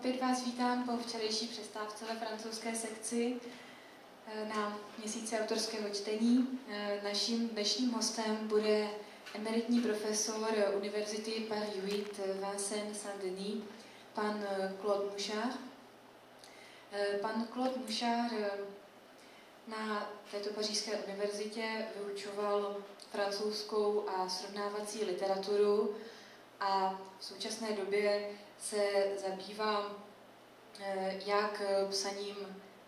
Opět vás vítám po včerejší přestávce ve francouzské sekci na měsíci autorského čtení. Naším dnešním hostem bude emeritní profesor Univerzity Paris 8 Vincennes Saint-Denis, pan Claude Mouchard. Pan Claude Mouchard na této pařížské univerzitě vyučoval francouzskou a srovnávací literaturu a v současné době se zabývá jak psaním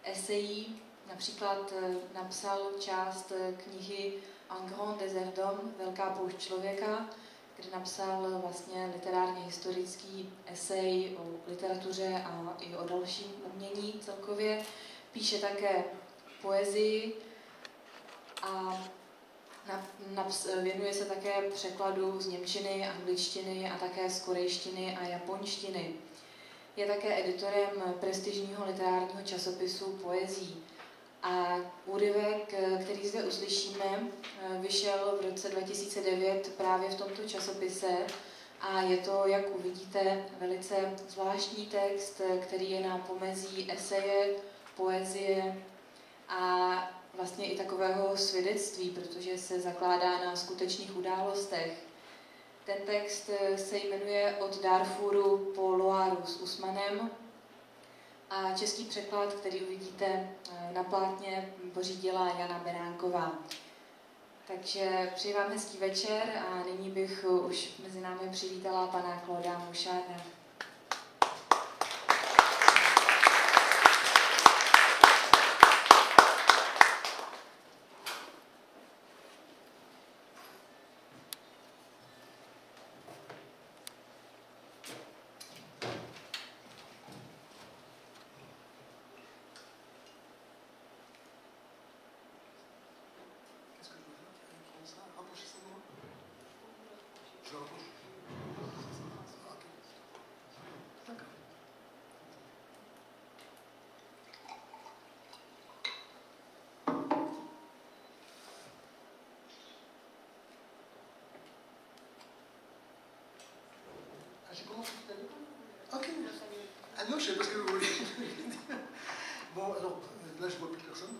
esejí, například napsal část knihy Un grand désert d'homme, Velká poušť člověka, kde napsal vlastně literárně historický esej o literatuře a i o dalším umění celkově. Píše také poezii a věnuje se také překladu z němčiny, angličtiny a také z korejštiny a japonštiny. Je také editorem prestižního literárního časopisu Poezí. A úryvek, který zde uslyšíme, vyšel v roce 2009 právě v tomto časopise a je to, jak uvidíte, velice zvláštní text, který je na pomezí eseje, poezie a vlastně i takového svědectví, protože se zakládá na skutečných událostech. Ten text se jmenuje Od Darfuru po Loiru s Usmanem a český překlad, který uvidíte na plátně, pořídila Jana Beránková. Takže přeji vám hezký večer a nyní bych už mezi námi přivítala pana Clauda Moucharda. Ok. Ah non, je sais pas ce que vous voulez. Bon, alors, là, je vois plus personne.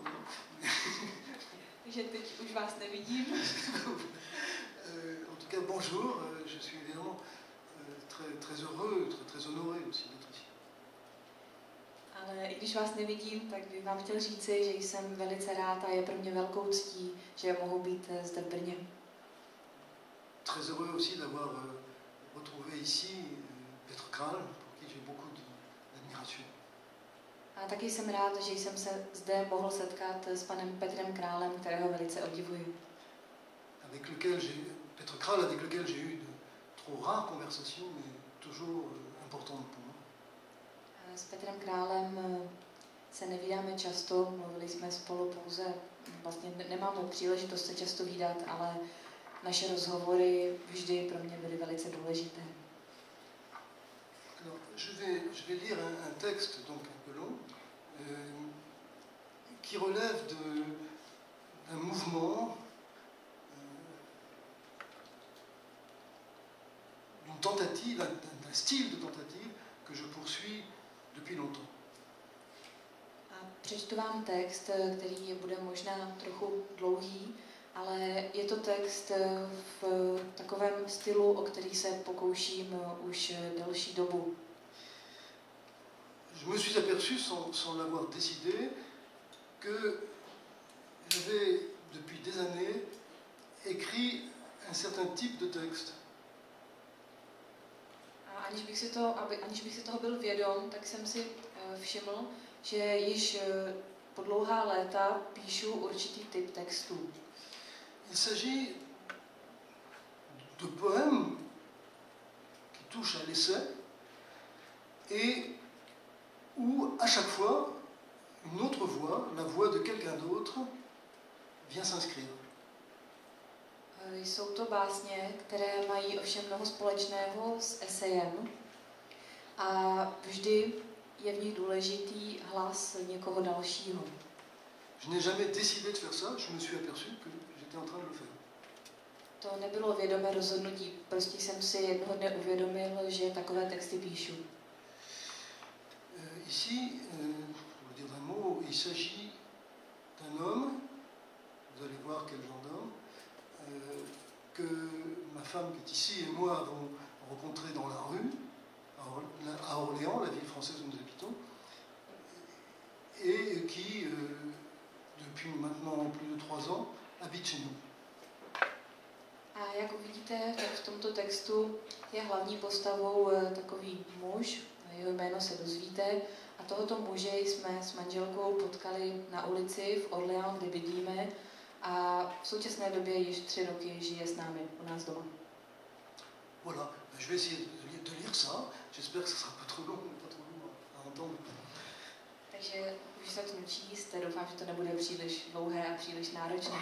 Takže teď už vás nevidím. En tout cas, bonjour. Je suis évidemment très heureux, très honoré aussi d'être ici. Ale i když vás nevidím, tak bych vám chtěl říci, že jsem velice rád a je pro mě velkou ctí, že mohu být zde v Brně. Très heureux aussi d'avoir retrouvé ici Petr Král, pour qui j'ai beaucoup d'admiration. A taky jsem rád, že jsem se zde mohl setkat s panem Petrem Králem, kterého velice obdivuji. Petr Král, avec lequel j'ai eu de trop rares conversations, mais toujours importantes pour moi. S Petrem Králem se nevídáme často, mluvili jsme spolu pouze, vlastně nemáme příležitost se často vídat, ale naše rozhovory vždy pro mě byly velice důležité. Alors, je vais lire un texte donc un peu long, qui relève d'un mouvement, d'une tentative, d'un style de tentative que je poursuis depuis longtemps. A přečtu vám text, který bude možná trochu dlouhý, ale je to text v takovém stylu, o který se pokouším už delší dobu. Je me suis aperçu, sans l'avoir décidé, que j'avais depuis des années écrit un certain type de texte. A aniž bych si toho byl vědom, tak jsem si všiml, že již po dlouhá léta píšu určitý typ textů. Il s'agit de poèmes qui touchent à l'essai et où, à chaque fois, une autre voix, la voix de quelqu'un d'autre, vient s'inscrire. Jsou to básně, které mají ovšem mnoho společného s esejem a vždy je v nich důležitý hlas někoho dalšího. Je n'ai jamais décidé de faire ça, je me suis aperçu que j'étais en train de le faire. To nebylo vědomé rozhodnutí, prostě jsem si jednoho dne uvědomil, že takové texty píšu. ici, pour le dire d'un mot, il s'agit d'un homme, vous allez voir quel genre d'homme, que ma femme qui est ici et moi avons rencontré dans la rue, à Orléans, la ville française où nous habitons, et qui, depuis maintenant plus de 3 ans, habite chez nous. A jak uvidíte, tak v tomto textu je hlavní postavou takový muž, jeho jméno se dozvíte, a tohoto muže jsme s manželkou potkali na ulici v Orléans, kde bydlíme, a v současné době již 3 roky žije s námi u nás doma. Voilà, je vais essayer de lire ça, j'espère que ce sera pas trop long, mais pas trop long à entendre. Takže už začnu číst, doufám, že to nebude příliš dlouhé a příliš náročné.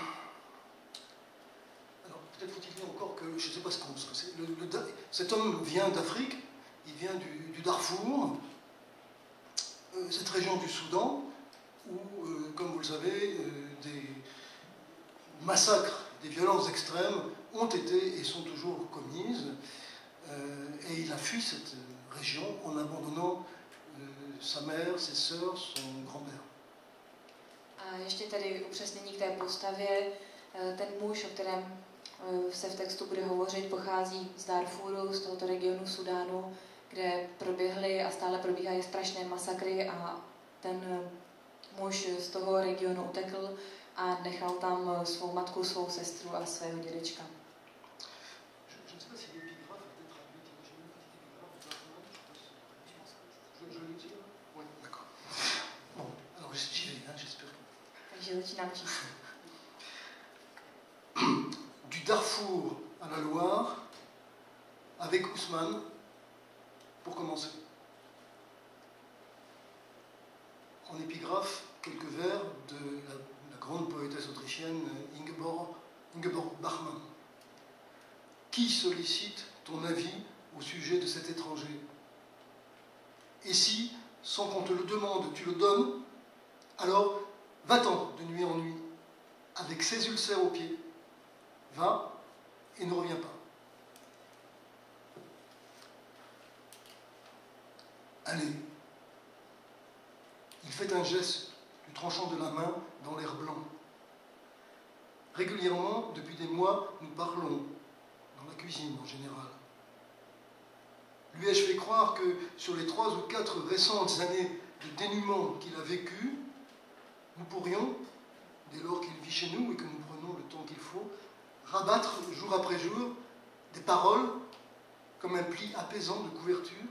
Alors, peut-être faut-il dire encore que, je ne sais pas ce que c'est, cet homme vient d'Afrique, il vient du Darfour, cette région du Soudan, où, comme vous le savez, des massacres, des violences extrêmes ont été et sont toujours commises, et il a fui cette région en abandonnant sa mère, ses sœurs, son grand-père. A ještě tady upřesnění k té postavě. Ten muž, o kterém se v textu bude hovořit, pochází z Darfuru, z tohoto regionu Sudánu, kde proběhly a stále probíhají strašné masakry, a ten muž z toho regionu utekl a nechal tam svou matku, svou sestru a svého dědečka. Takže začínám číst. Du Darfour à la Loire, avec Ousmane, pour commencer. En épigraphe, quelques vers de la grande poétesse autrichienne Ingeborg Bachmann. Qui sollicite ton avis au sujet de cet étranger? Et si, sans qu'on te le demande, tu le donnes, alors va-t'en de nuit en nuit, avec ses ulcères aux pieds. Va et ne reviens pas. Allez. Il fait un geste du tranchant de la main dans l'air blanc. Régulièrement, depuis des mois, nous parlons, dans la cuisine en général. Lui ai-je fait croire que sur les 3 ou 4 récentes années de dénuement qu'il a vécues, nous pourrions, dès lors qu'il vit chez nous et que nous prenons le temps qu'il faut, rabattre jour après jour des paroles comme un pli apaisant de couverture?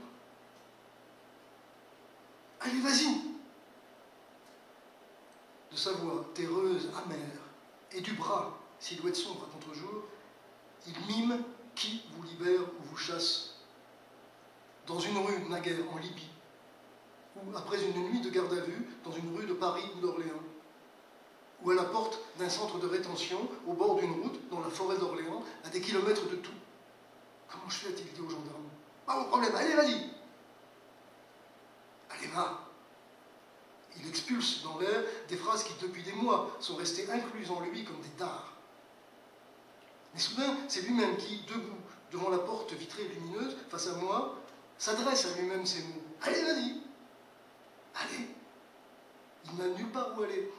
Allez, vas-y! De sa voix terreuse, amère, et du bras, silhouette sombre à contre-jour, il mime qui vous libère ou vous chasse. Dans une rue naguère en Libye, ou après une nuit de garde à vue, dans une rue de Paris ou d'Orléans, ou à la porte d'un centre de rétention, au bord d'une route, dans la forêt d'Orléans, à des kilomètres de tout. Comment je fais, a-t-il dit aux gendarmes? Pas mon problème, allez, vas-y! Allez, va! Il expulse dans l'air des phrases qui, depuis des mois, sont restées incluses en lui comme des dards. Mais soudain, c'est lui-même qui, debout, devant la porte vitrée et lumineuse, face à moi, s'adresse à lui-même ces mots. Allez, vas-y! Allez! Il n'a nulle part où aller.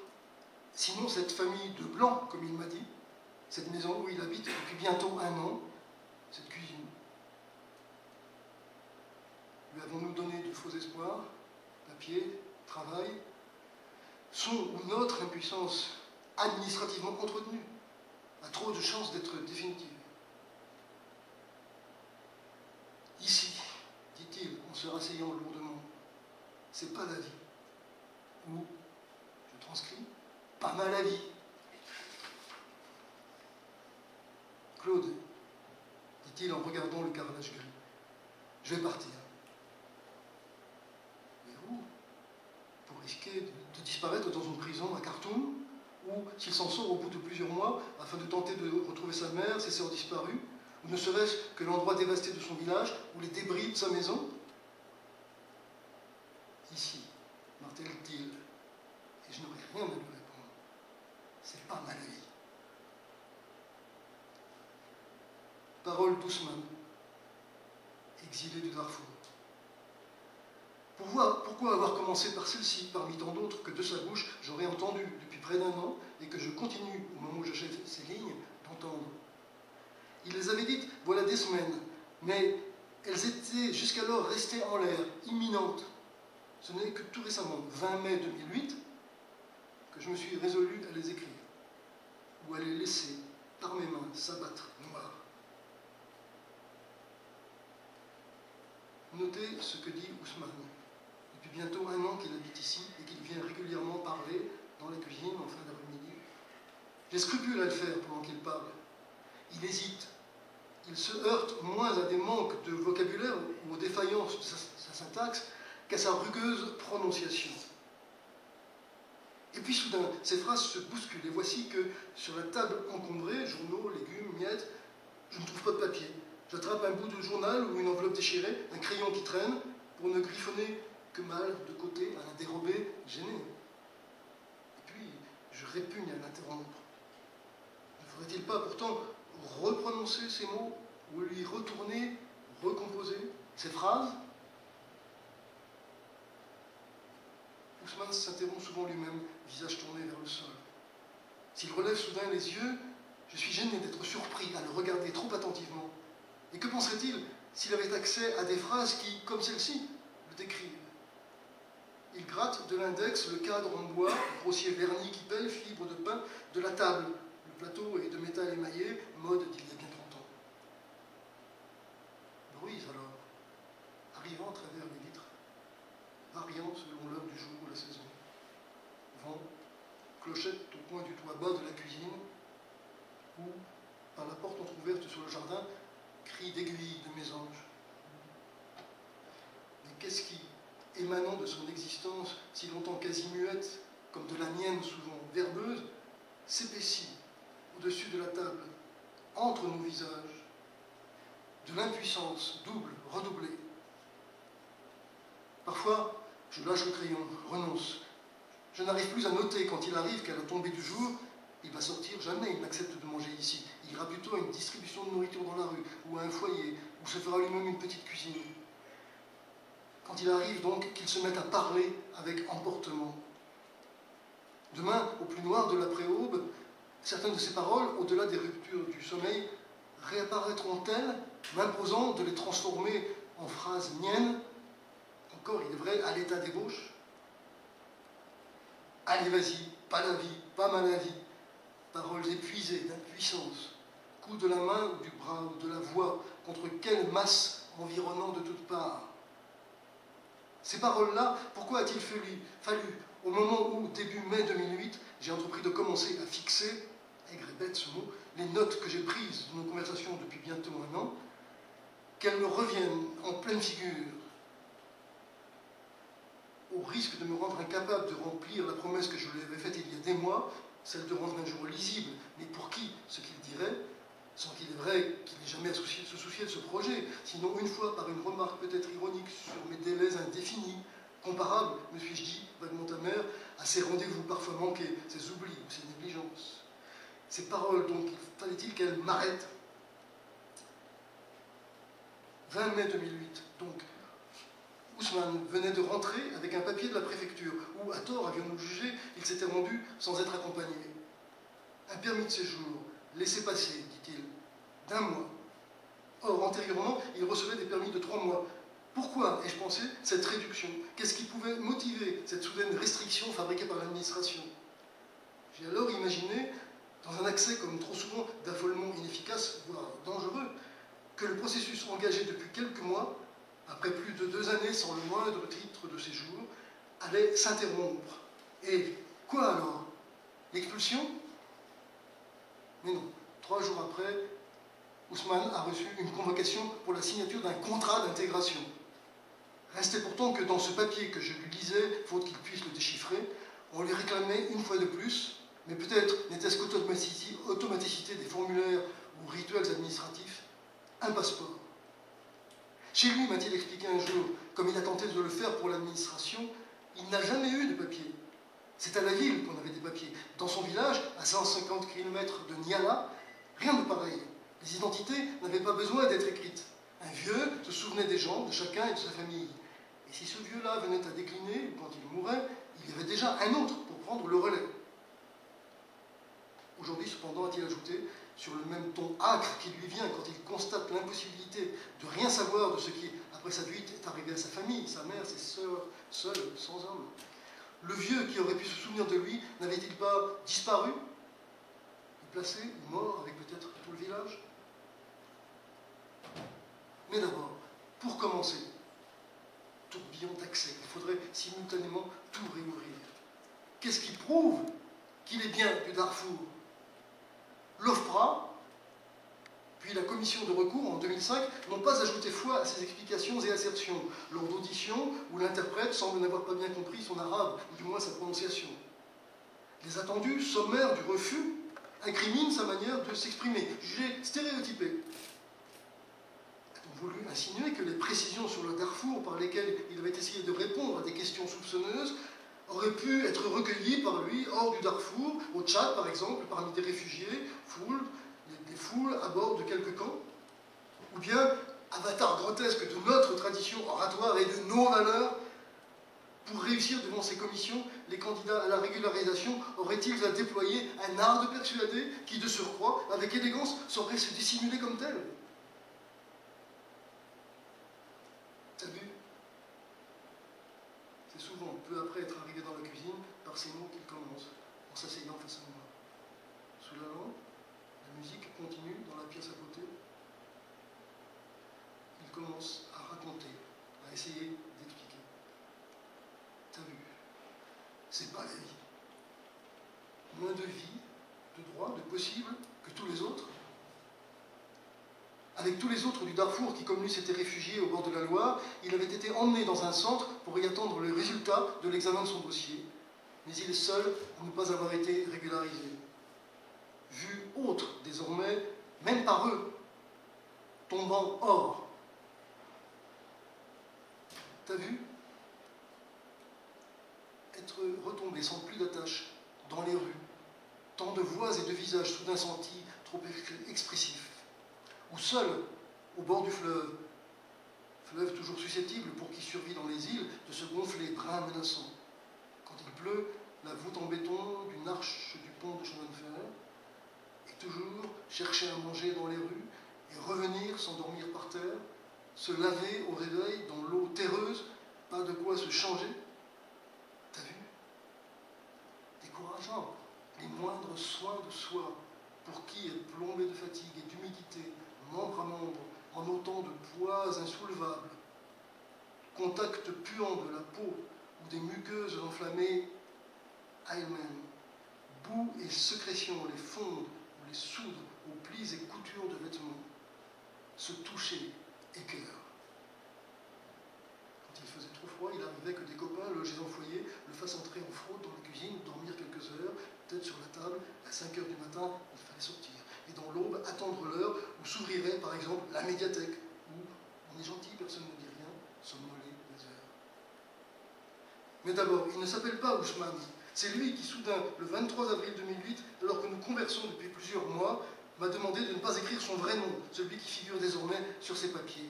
Sinon, cette famille de blancs, comme il m'a dit, cette maison où il habite depuis bientôt 1 an, cette cuisine. Lui avons-nous donné de faux espoirs, papier, travail, son ou notre impuissance administrativement entretenue a trop de chances d'être définitive. Ici, dit-il en se rasseyant lourdement, c'est pas la vie. Ou, je transcris, pas mal la vie. Claude, dit-il en regardant le carrelage gris, je vais partir. Mais où? Pour risquer de disparaître dans une prison à Khartoum, ou s'il s'en sort au bout de plusieurs mois, afin de tenter de retrouver sa mère, ses sœurs disparues, ou ne serait-ce que l'endroit dévasté de son village, ou les débris de sa maison? Ici, martèle-t-il, et je n'aurai rien à lui répondre. C'est pas ma vie. Parole d'Ousmane, exilé du Darfour. Pourquoi avoir commencé par celle-ci, parmi tant d'autres que de sa bouche j'aurais entendu depuis près d'un an et que je continue, au moment où j'achève ces lignes, d'entendre. Il les avait dites voilà des semaines, mais elles étaient jusqu'alors restées en l'air, imminentes. Ce n'est que tout récemment, 20 mai 2008, que je me suis résolu à les écrire, ou à les laisser, par mes mains, s'abattre noires. Notez ce que dit Ousmane. Depuis bientôt un an qu'il habite ici et qu'il vient régulièrement parler dans la cuisine en fin d'après-midi. J'ai scrupule à le faire pendant qu'il parle. Il hésite. Il se heurte moins à des manques de vocabulaire ou aux défaillances de sa syntaxe qu'à sa rugueuse prononciation. Et puis soudain, ces phrases se bousculent et voici que sur la table encombrée, journaux, légumes, miettes, je ne trouve pas de papier. J'attrape un bout de journal ou une enveloppe déchirée, un crayon qui traîne, pour ne griffonner que mal de côté à la dérobée, gêné. Et puis, je répugne à l'interrompre. Ne faudrait-il pas pourtant reprononcer ces mots, ou lui retourner, recomposer ces phrases? Ousmane s'interrompt souvent lui-même, visage tourné vers le sol. S'il relève soudain les yeux, je suis gêné d'être surpris à le regarder trop attentivement. Et que penserait-il s'il avait accès à des phrases qui, comme celle-ci, le décrivent? Il gratte de l'index le cadre en bois, grossier verni qui pèle, fibre de pain, de la table. Le plateau est de métal émaillé, mode d'il y a bien 30 ans. Bruits alors, arrivant à travers les vitres, variant selon l'heure du jour ou la saison. Vent, clochette au coin du toit bas de la cuisine, ou, par la porte entrouverte sur le jardin, cri d'aiguille de mésange. Mais qu'est-ce qui, émanant de son existence si longtemps quasi muette, comme de la mienne souvent verbeuse, s'épaissit au-dessus de la table, entre nos visages, de l'impuissance double, redoublée. Parfois, je lâche le crayon, renonce. Je n'arrive plus à noter quand il arrive qu'à la tombée du jour, il va sortir, jamais il n'accepte de manger ici. Il ira plutôt à une distribution de nourriture dans la rue, ou à un foyer, où se fera lui-même une petite cuisine. Quand il arrive donc qu'il se mette à parler avec emportement. Demain, au plus noir de l'après-aube, certaines de ces paroles, au-delà des ruptures du sommeil, réapparaîtront-elles, m'imposant de les transformer en phrases miennes, encore, il est vrai, à l'état d'ébauche? Allez, vas-y, pas la vie, pas mal la vie. Paroles épuisées d'impuissance, coup de la main ou du bras ou de la voix, contre quelle masse environnant de toutes parts. Ces paroles-là, pourquoi a-t-il fallu, au moment où, début mai 2008, j'ai entrepris de commencer à fixer, aigre et bête ce mot, les notes que j'ai prises de nos conversations depuis bientôt un an, qu'elles me reviennent en pleine figure, au risque de me rendre incapable de remplir la promesse que je lui avais faite il y a des mois, celle de rendre un jour lisible, mais pour qui ce qu'il dirait, sans qu'il est vrai qu'il n'ait jamais à se soucier de ce projet, sinon une fois par une remarque peut-être ironique sur mes délais indéfinis, comparables, me suis-je dit, vaguement amer, à ces rendez-vous parfois manqués, ces oublis ou ces négligences. Ces paroles, donc, fallait-il qu'elles m'arrêtent? 20 mai 2008, donc, Ousmane venait de rentrer avec un papier de la préfecture, où, à tort, avions-nous jugé, il s'était rendu sans être accompagné. Un permis de séjour, laissez passer, dit-il, d'1 mois. Or, antérieurement, il recevait des permis de 3 mois. Pourquoi, ai-je pensé, cette réduction? Qu'est-ce qui pouvait motiver cette soudaine restriction fabriquée par l'administration? J'ai alors imaginé, dans un accès comme trop souvent d'affolement inefficace, voire dangereux, que le processus engagé depuis quelques mois, après plus de 2 années sans le moindre titre de séjour, allait s'interrompre. Et quoi alors? L'expulsion? Mais non, 3 jours après, Ousmane a reçu une convocation pour la signature d'un contrat d'intégration. Restait pourtant que dans ce papier que je lui lisais, faute qu'il puisse le déchiffrer, on lui réclamait une fois de plus, mais peut-être n'était-ce qu'automaticité des formulaires ou rituels administratifs, un passeport. Chez lui, m'a-t-il expliqué un jour, comme il a tenté de le faire pour l'administration, il n'a jamais eu de papier. C'est à la ville qu'on avait des papiers. Dans son village, à 150 km de Niala, rien de pareil. Les identités n'avaient pas besoin d'être écrites. Un vieux se souvenait des gens, de chacun et de sa famille. Et si ce vieux-là venait à décliner, ou quand il mourait, il y avait déjà un autre pour prendre le relais. Aujourd'hui, cependant, a-t-il ajouté, sur le même ton âcre qui lui vient quand il constate l'impossibilité de rien savoir de ce qui, après sa fuite, est arrivé à sa famille, sa mère, ses sœurs, seul, sans homme. Le vieux qui aurait pu se souvenir de lui, n'avait-il pas disparu, placé ou mort avec peut-être tout le village? Mais d'abord, pour commencer, tourbillon d'accès, il faudrait simultanément tout réouvrir. Qu'est-ce qui prouve qu'il est bien du Darfour? L'OFPRA, puis la commission de recours en 2005 n'ont pas ajouté foi à ces explications et assertions lors d'auditions où l'interprète semble n'avoir pas bien compris son arabe, ou du moins sa prononciation. Les attendus sommaires du refus incriminent sa manière de s'exprimer, jugée stéréotypée. A-t-on voulu insinuer que les précisions sur le Darfour par lesquelles il avait essayé de répondre à des questions soupçonneuses auraient pu être recueillies par lui hors du Darfour, au Tchad par exemple, parmi des réfugiés, des foules à bord de quelques camps? Ou bien, avatar grotesque de notre tradition oratoire et de nos valeurs, pour réussir devant ces commissions, les candidats à la régularisation auraient-ils à déployer un art de persuader qui, de surcroît, avec élégance, saurait se dissimuler comme tel? T'as vu? C'est souvent, peu après être arrivé dans la cuisine, par ces mots qu'il commence, en s'asseyant face à moi. Sous la lampe, la musique continue dans la pièce à côté. Il commence à raconter, à essayer d'expliquer. T'as vu? C'est pas la vie. Moins de vie, de droit, de possible que tous les autres. Avec tous les autres du Darfour qui, comme lui, s'étaient réfugiés au bord de la Loire, il avait été emmené dans un centre pour y attendre le résultat de l'examen de son dossier. Mais il est seul à ne pas avoir été régularisé. Vu autre, désormais, même par eux, tombant hors. T'as vu? Être retombé sans plus d'attache dans les rues, tant de voix et de visages soudain sentis trop expressifs, ou seul au bord du fleuve, fleuve toujours susceptible pour qui survit dans les îles de se gonfler brin menaçant. Quand il pleut, la voûte en béton d'une arche du pont de chemin de fer, et toujours chercher à manger dans les rues et revenir s'endormir par terre, se laver au réveil dans l'eau terreuse, pas de quoi se changer. T'as vu? Décourageant, les moindres soins de soi, pour qui est plombé de fatigue et d'humidité, membre à membre, en autant de poids insoulevables, contact puant de la peau ou des muqueuses enflammées à elles-mêmes, boue et sécrétions les fondent ou les soudent aux plis et coutures de vêtements, se toucher écœur. Quand il faisait trop froid, il arrivait que des copains logés en foyer le fassent entrer en fraude dans la cuisine, dormir quelques heures, tête sur la table, à 5 heures du matin, il fallait sortir. Et dans l'aube, attendre l'heure où s'ouvrirait, par exemple, la médiathèque, où on est gentil, personne ne dit rien, somnoler des heures. Mais d'abord, il ne s'appelle pas Ousmane. C'est lui qui, soudain, le 23 avril 2008, alors que nous conversons depuis plusieurs mois, m'a demandé de ne pas écrire son vrai nom, celui qui figure désormais sur ses papiers.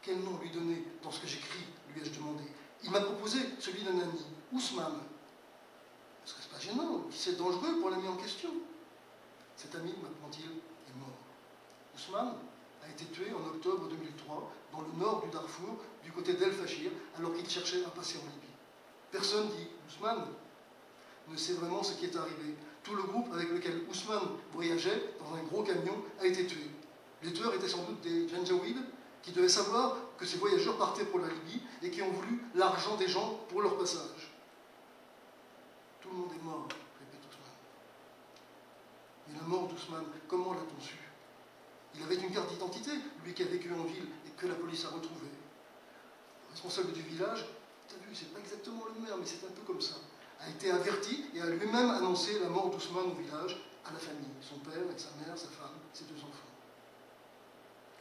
Quel nom lui donner dans ce que j'écris, lui ai-je demandé. Il m'a proposé celui d'un ami, Ousmane. Ne serait-ce pas gênant, qui c'est dangereux pour l'ami en question? Cet ami, m'apprend-il, est mort. Ousmane a été tué en octobre 2003 dans le nord du Darfour, du côté d'El Fachir, alors qu'il cherchait à passer en Libye. Personne dit Ousmane ne sait vraiment ce qui est arrivé. Tout le groupe avec lequel Ousmane voyageait dans un gros camion a été tué. Les tueurs étaient sans doute des Janjaouides qui devaient savoir que ces voyageurs partaient pour la Libye et qui ont voulu l'argent des gens pour leur passage. Tout le monde est mort, répète Ousmane. Mais la mort d'Ousmane, comment l'a-t-on su? Il avait une carte d'identité, lui qui a vécu en ville et que la police a retrouvé. Le responsable du village, t'as vu, c'est pas exactement le maire, mais c'est un peu comme ça, a été averti et a lui-même annoncé la mort d'Ousmane au village, à la famille, son père avec sa mère, sa femme, ses 2 enfants.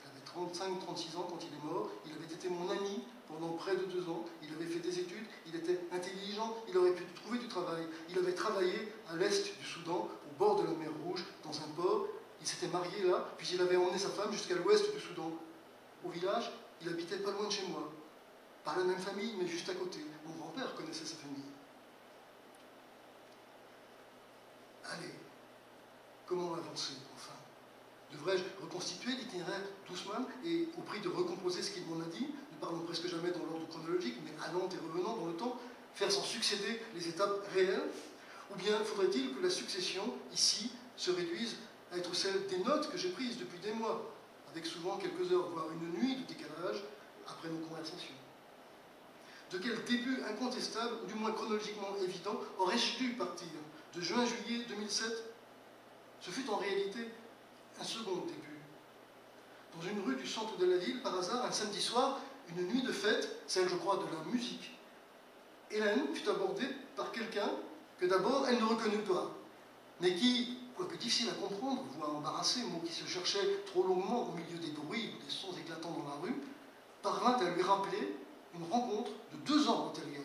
Il avait 35-36 ans quand il est mort, il avait été mon ami pendant près de 2 ans, il avait fait des études, il était intelligent, il aurait pu trouver du travail. Il avait travaillé à l'est du Soudan, au bord de la mer Rouge, dans un port, il s'était marié là, puis il avait emmené sa femme jusqu'à l'ouest du Soudan. Au village, il habitait pas loin de chez moi. Pas la même famille, mais juste à côté. Mon grand-père connaissait sa famille. Allez, comment avancer, enfin? Devrais-je reconstituer l'itinéraire d'Ousmane et, au prix de recomposer ce qu'il m'en a dit, ne parlons presque jamais dans l'ordre chronologique, mais allant et revenant dans le temps, faire s'en succéder les étapes réelles? Ou bien faudrait-il que la succession, ici, se réduise à être celle des notes que j'ai prises depuis des mois, avec souvent quelques heures, voire une nuit de décalage après nos conversations? De quel début incontestable, ou du moins chronologiquement évident, aurais-je dû partir? De juin-juillet 2007? Ce fut en réalité un second début. Dans une rue du centre de la ville, par hasard, un samedi soir, une nuit de fête, celle, je crois, de la musique, Hélène fut abordée par quelqu'un que d'abord elle ne reconnut pas, mais qui, quoique difficile à comprendre, voix embarrassée, mot qui se cherchait trop longuement au milieu des bruits ou des sons éclatants dans la rue, parvint à lui rappeler une rencontre de 2 ans antérieure.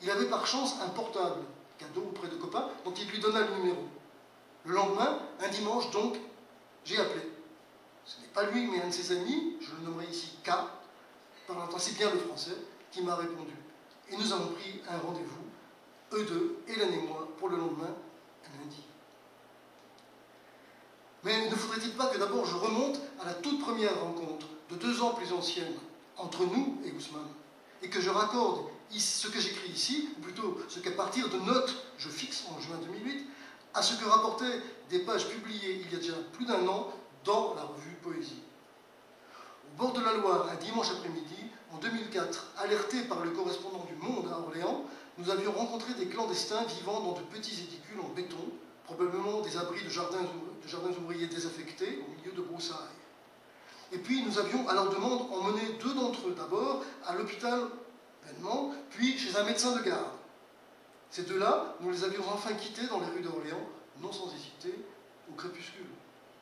Il avait par chance un portable, cadeau auprès de copains, dont il lui donna le numéro. Le lendemain, un dimanche donc, j'ai appelé. Ce n'est pas lui, mais un de ses amis, je le nommerai ici K, parlant assez bien le français, qui m'a répondu. Et nous avons pris un rendez-vous, eux deux, Hélène et moi, pour le lendemain, un lundi. Mais ne faudrait-il pas que d'abord je remonte à la toute première rencontre, de 2 ans plus ancienne, entre nous et Ousmane, et que je raccorde ce que j'écris ici, ou plutôt ce qu'à partir de notes je fixe en juin 2008, à ce que rapportaient des pages publiées il y a déjà plus d'1 an dans la revue Poésie. Au bord de la Loire, un dimanche après-midi, en 2004, alertés par le correspondant du Monde à Orléans, nous avions rencontré des clandestins vivant dans de petits édicules en béton, probablement des abris de jardins ouvriers désaffectés au milieu de broussailles. Et puis nous avions, à leur demande, emmené 2 d'entre eux d'abord à l'hôpital Vennement, puis chez un médecin de garde. Ces 2-là, nous les avions enfin quittés dans les rues d'Orléans, non sans hésiter, au crépuscule.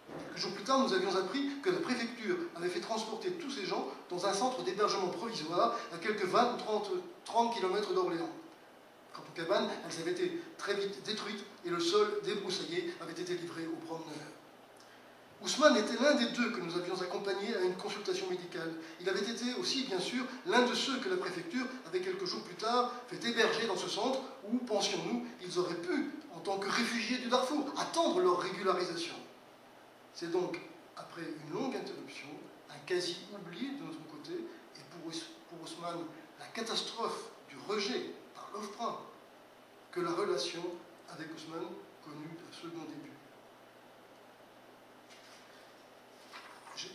Quelques jours plus tard, nous avions appris que la préfecture avait fait transporter tous ces gens dans un centre d'hébergement provisoire à quelques 20 ou 30 km d'Orléans. Quant aux cabanes, elles avaient été très vite détruites et le sol débroussaillé avait été livré aux promeneurs. Ousmane était l'un des 2 que nous avions accompagnés à une consultation médicale. Il avait été aussi, bien sûr, l'un de ceux que la préfecture avait quelques jours plus tard fait héberger dans ce centre où, pensions-nous, ils auraient pu, en tant que réfugiés du Darfour, attendre leur régularisation. C'est donc, après une longue interruption, un quasi-oubli de notre côté, et pour Ousmane, la catastrophe du rejet par l'OFPRA, que la relation avec Ousmane connut un second début. C'est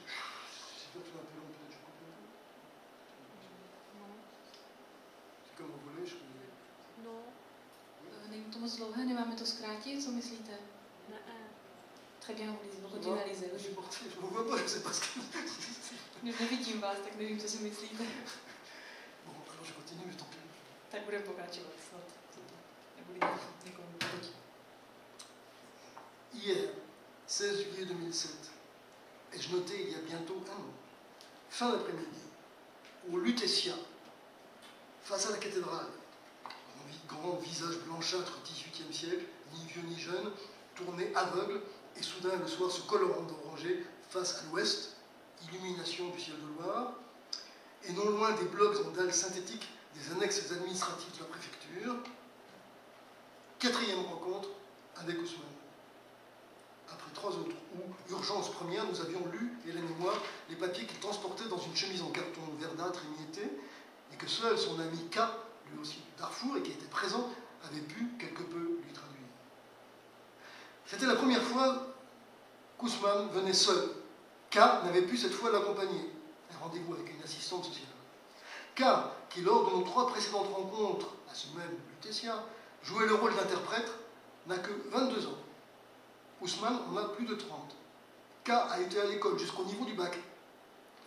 comme vous voulez, je connais. No. Není to moc dlouhé, nemáme to zkrátit, co myslíte? Ne. Très bien, hodina Lize. Je ne vous vois pas, je ne sais pas ce que... Nevidím vás, tak nevím, co si myslíte. Bon, alors je continue, mais tant pis. Tak budeme pokračovat, snad. Nebudu někomu potit. Hier, 16 juillet 2007, ai-je noté il y a bientôt 1 an, fin d'après-midi, au Lutetia, face à la cathédrale, grand visage blanchâtre 18e siècle, ni vieux ni jeune, tourné aveugle, et soudain le soir se colorant d'orangé face à l'ouest, illumination du ciel de Loire, et non loin des blocs en dalles synthétiques des annexes administratives de la préfecture. 4e rencontre avec Ousmane. Après 3 autres, où, urgence première, nous avions lu, Hélène et moi, les papiers qu'il transportait dans une chemise en carton verdâtre émietté, et que seul son ami K, lui aussi du Darfour, et qui était présent, avait pu quelque peu lui traduire. C'était la première fois qu'Ousmane venait seul. K n'avait pu cette fois l'accompagner. Un rendez-vous avec une assistante sociale. K, qui lors de nos 3 précédentes rencontres, à ce même Lutetia, jouait le rôle d'interprète, n'a que 22 ans. Ousmane en a plus de 30. K a été à l'école jusqu'au niveau du bac.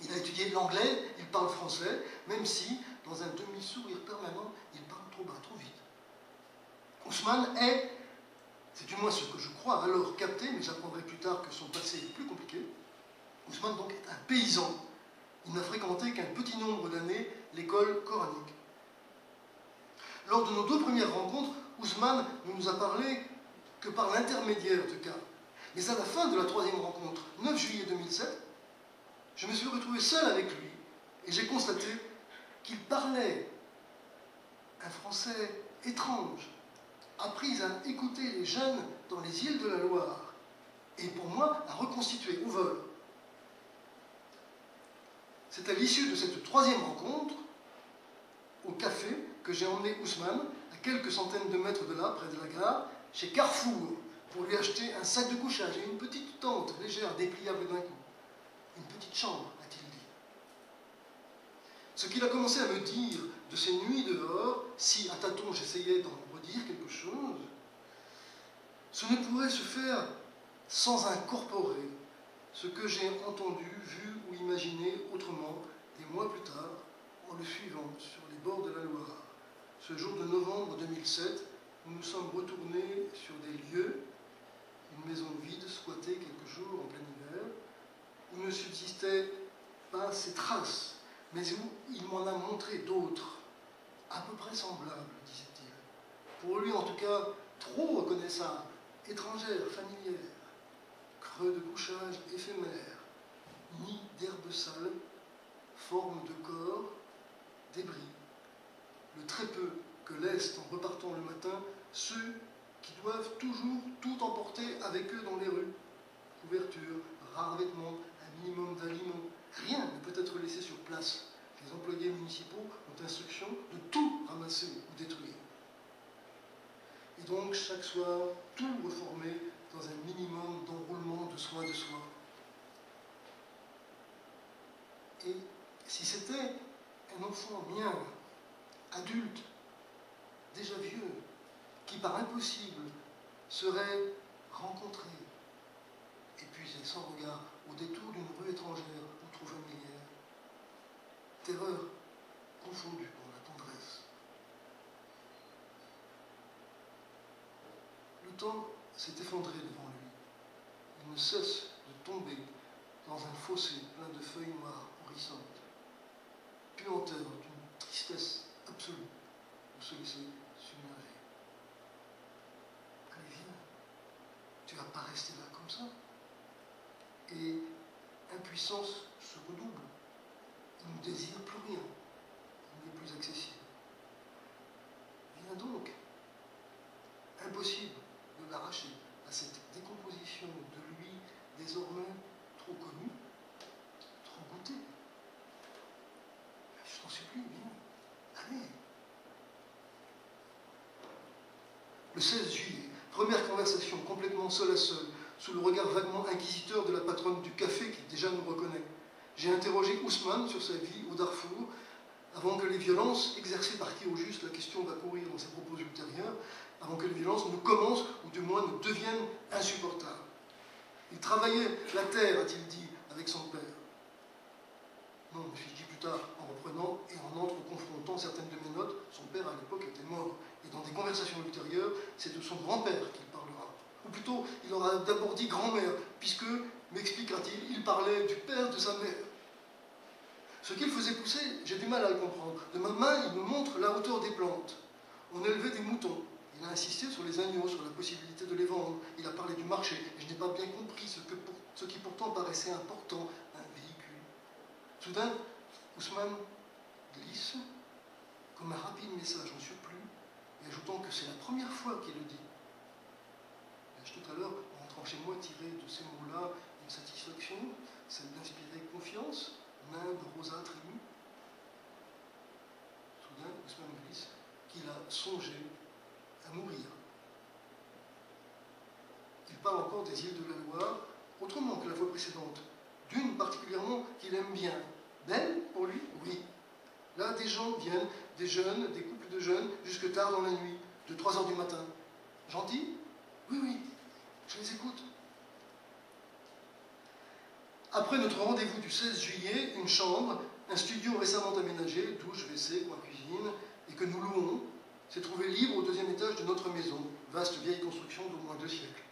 Il a étudié l'anglais, il parle français, même si, dans un demi-sourire permanent, il parle trop bas, trop vite. Ousmane est, c'est du moins ce que je crois alors capter, mais j'apprendrai plus tard que son passé est plus compliqué. Ousmane donc est un paysan. Il n'a fréquenté qu'un petit nombre d'années l'école coranique. Lors de nos 2 premières rencontres, Ousmane ne nous a parlé que par l'intermédiaire de K. Mais à la fin de la 3e rencontre, 9 juillet 2007, je me suis retrouvé seul avec lui et j'ai constaté qu'il parlait un français étrange, appris à écouter les jeunes dans les îles de la Loire, et pour moi à reconstituer au vol. C'est à l'issue de cette troisième rencontre, au café, que j'ai emmené Ousmane, à quelques centaines de mètres de là, près de la gare, chez Carrefour, pour lui acheter un sac de couchage et une petite tente légère, dépliable d'un coup. Une petite chambre, a-t-il dit. Ce qu'il a commencé à me dire de ces nuits dehors, si à tâtons j'essayais d'en redire quelque chose, ce ne pourrait se faire sans incorporer ce que j'ai entendu, vu ou imaginé autrement des mois plus tard, en le suivant sur les bords de la Loire. Ce jour de novembre 2007, nous nous sommes retournés sur des lieux, une maison vide, squattée quelques jours en plein hiver, où ne subsistaient pas ces traces, mais où il m'en a montré d'autres, à peu près semblables, disait-il. Pour lui, en tout cas, trop reconnaissables, étrangères, familières, creux de couchage éphémères, nids d'herbes sales, formes de corps, débris, le très peu que laissent en repartant le matin ceux qui doivent toujours tout emporter avec eux dans les rues. Couverture, rares vêtements, un minimum d'aliments, rien ne peut être laissé sur place. Les employés municipaux ont instruction de tout ramasser ou détruire. Et donc, chaque soir, tout reformer dans un minimum d'enroulement de soins de soi. Et si c'était un enfant mien, adulte, déjà vieux, qui par impossible serait rencontré, épuisé, sans regard, au détour d'une rue étrangère ou trop familière, terreur confondue pour la tendresse. Le temps s'est effondré devant lui. Il ne cesse de tomber dans un fossé plein de feuilles noires horrissantes, puanteur d'une tristesse absolue de se laisser submerger. Allez, viens, tu ne vas pas rester là comme ça. Et impuissance se redouble. Il ne désire plus rien. Il n'est plus accessible. Viens donc. Impossible de l'arracher à cette décomposition de lui désormais trop connu, trop goûté. Je t'en supplie, viens. Allez. Le 16 juillet, première conversation complètement seul à seul, sous le regard vaguement inquisiteur de la patronne du café qui déjà nous reconnaît. J'ai interrogé Ousmane sur sa vie au Darfour, avant que les violences exercées par qui au juste, la question va courir dans ses propos ultérieurs, avant que les violences ne commencent, ou du moins ne deviennent insupportables. Il travaillait la terre, a-t-il dit, avec son père. Non, me suis dit plus tard, en reprenant et en entre-confrontant certaines de mes notes, son père à l'époque était mort. Et dans des conversations ultérieures, c'est de son grand-père qu'il parlera. Ou plutôt, il aura d'abord dit grand-mère, puisque, m'expliquera-t-il, il parlait du père de sa mère. Ce qu'il faisait pousser, j'ai du mal à le comprendre. De ma main, il me montre la hauteur des plantes. On élevait des moutons. Il a insisté sur les agneaux, sur la possibilité de les vendre. Il a parlé du marché. Et je n'ai pas bien compris ce qui pourtant paraissait important, un véhicule. Soudain, Ousmane glisse, comme un rapide message en surplus, et ajoutant que c'est la première fois qu'il le dit. Tout à l'heure, en rentrant chez moi, tiré de ces mots-là une satisfaction, celle d'inspirer confiance, nimbe rosâtre ému. Soudain, Ousmane glisse qu'il a songé à mourir. Il parle encore des îles de la Loire, autrement que la fois précédente. D'une particulièrement qu'il aime bien. Belle, pour lui, oui. Là, des gens viennent, des jeunes, des couples de jeunes, jusque tard dans la nuit, de 3 heures du matin. Gentils? Oui, oui, je les écoute. Après notre rendez-vous du 16 juillet, une chambre, un studio récemment aménagé, douche, WC, coin cuisine, et que nous louons, s'est trouvé libre au 2e étage de notre maison, vaste vieille construction d'au moins 2 siècles.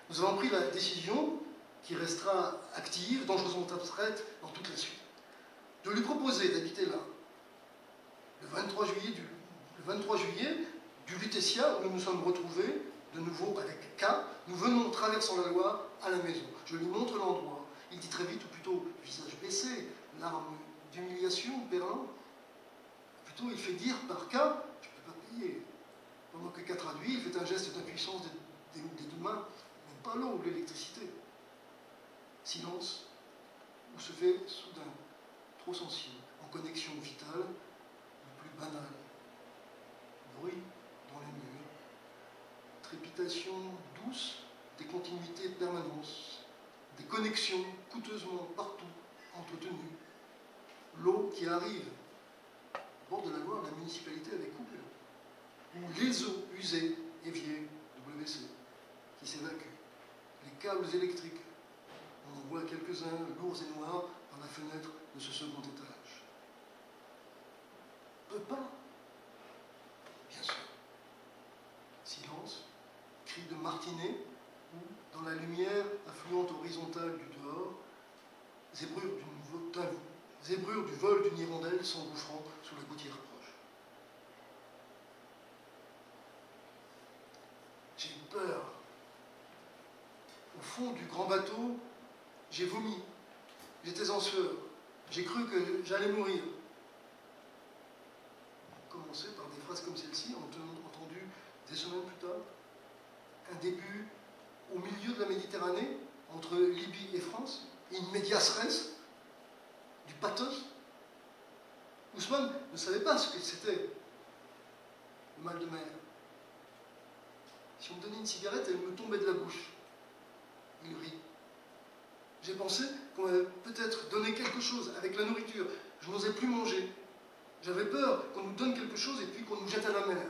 Nous avons pris la décision, qui restera active, dangereusement abstraite dans toute la suite, de lui proposer d'habiter là. Le 23 juillet, du Lutetia, où nous nous sommes retrouvés, de nouveau avec K, nous venons traversant la Loire à la maison. Je lui montre l'endroit. Il dit très vite, ou plutôt visage baissé, larmes d'humiliation, perlant. Plutôt, il fait dire par cas, je ne peux pas payer. Pendant que cas traduit, il fait un geste d'impuissance des deux mains, mais pas l'eau ou l'électricité. Silence, ou se fait soudain, trop sensible, en connexion vitale, le plus banal. Bruit dans les murs, trépitation douce des continuités de permanence, des connexions coûteusement partout entretenues, l'eau qui arrive au bord de la Loire, la municipalité avait coupé, ou les eaux usées, évier, WC, qui s'évacuent, les câbles électriques, on en voit quelques-uns lourds et noirs par la fenêtre de ce second étage. Peut pas. Bien sûr. Silence, cri de martinet, ou, dans la lumière affluente horizontale du dehors, zébrure du vol d'une hirondelle s'engouffrant sous la gouttière proche. J'ai eu peur. Au fond du grand bateau, j'ai vomi. J'étais en sueur. J'ai cru que j'allais mourir. Commencer par des phrases comme celle-ci, entendues des semaines plus tard. Un début au milieu de la Méditerranée, entre Libye et France, in medias res, du pathos. Ousmane ne savait pas ce que c'était, le mal de mer. Si on me donnait une cigarette, elle me tombait de la bouche. Il rit. J'ai pensé qu'on m'avait peut-être donné quelque chose avec la nourriture. Je n'osais plus manger. J'avais peur qu'on nous donne quelque chose et puis qu'on nous jette à la mer.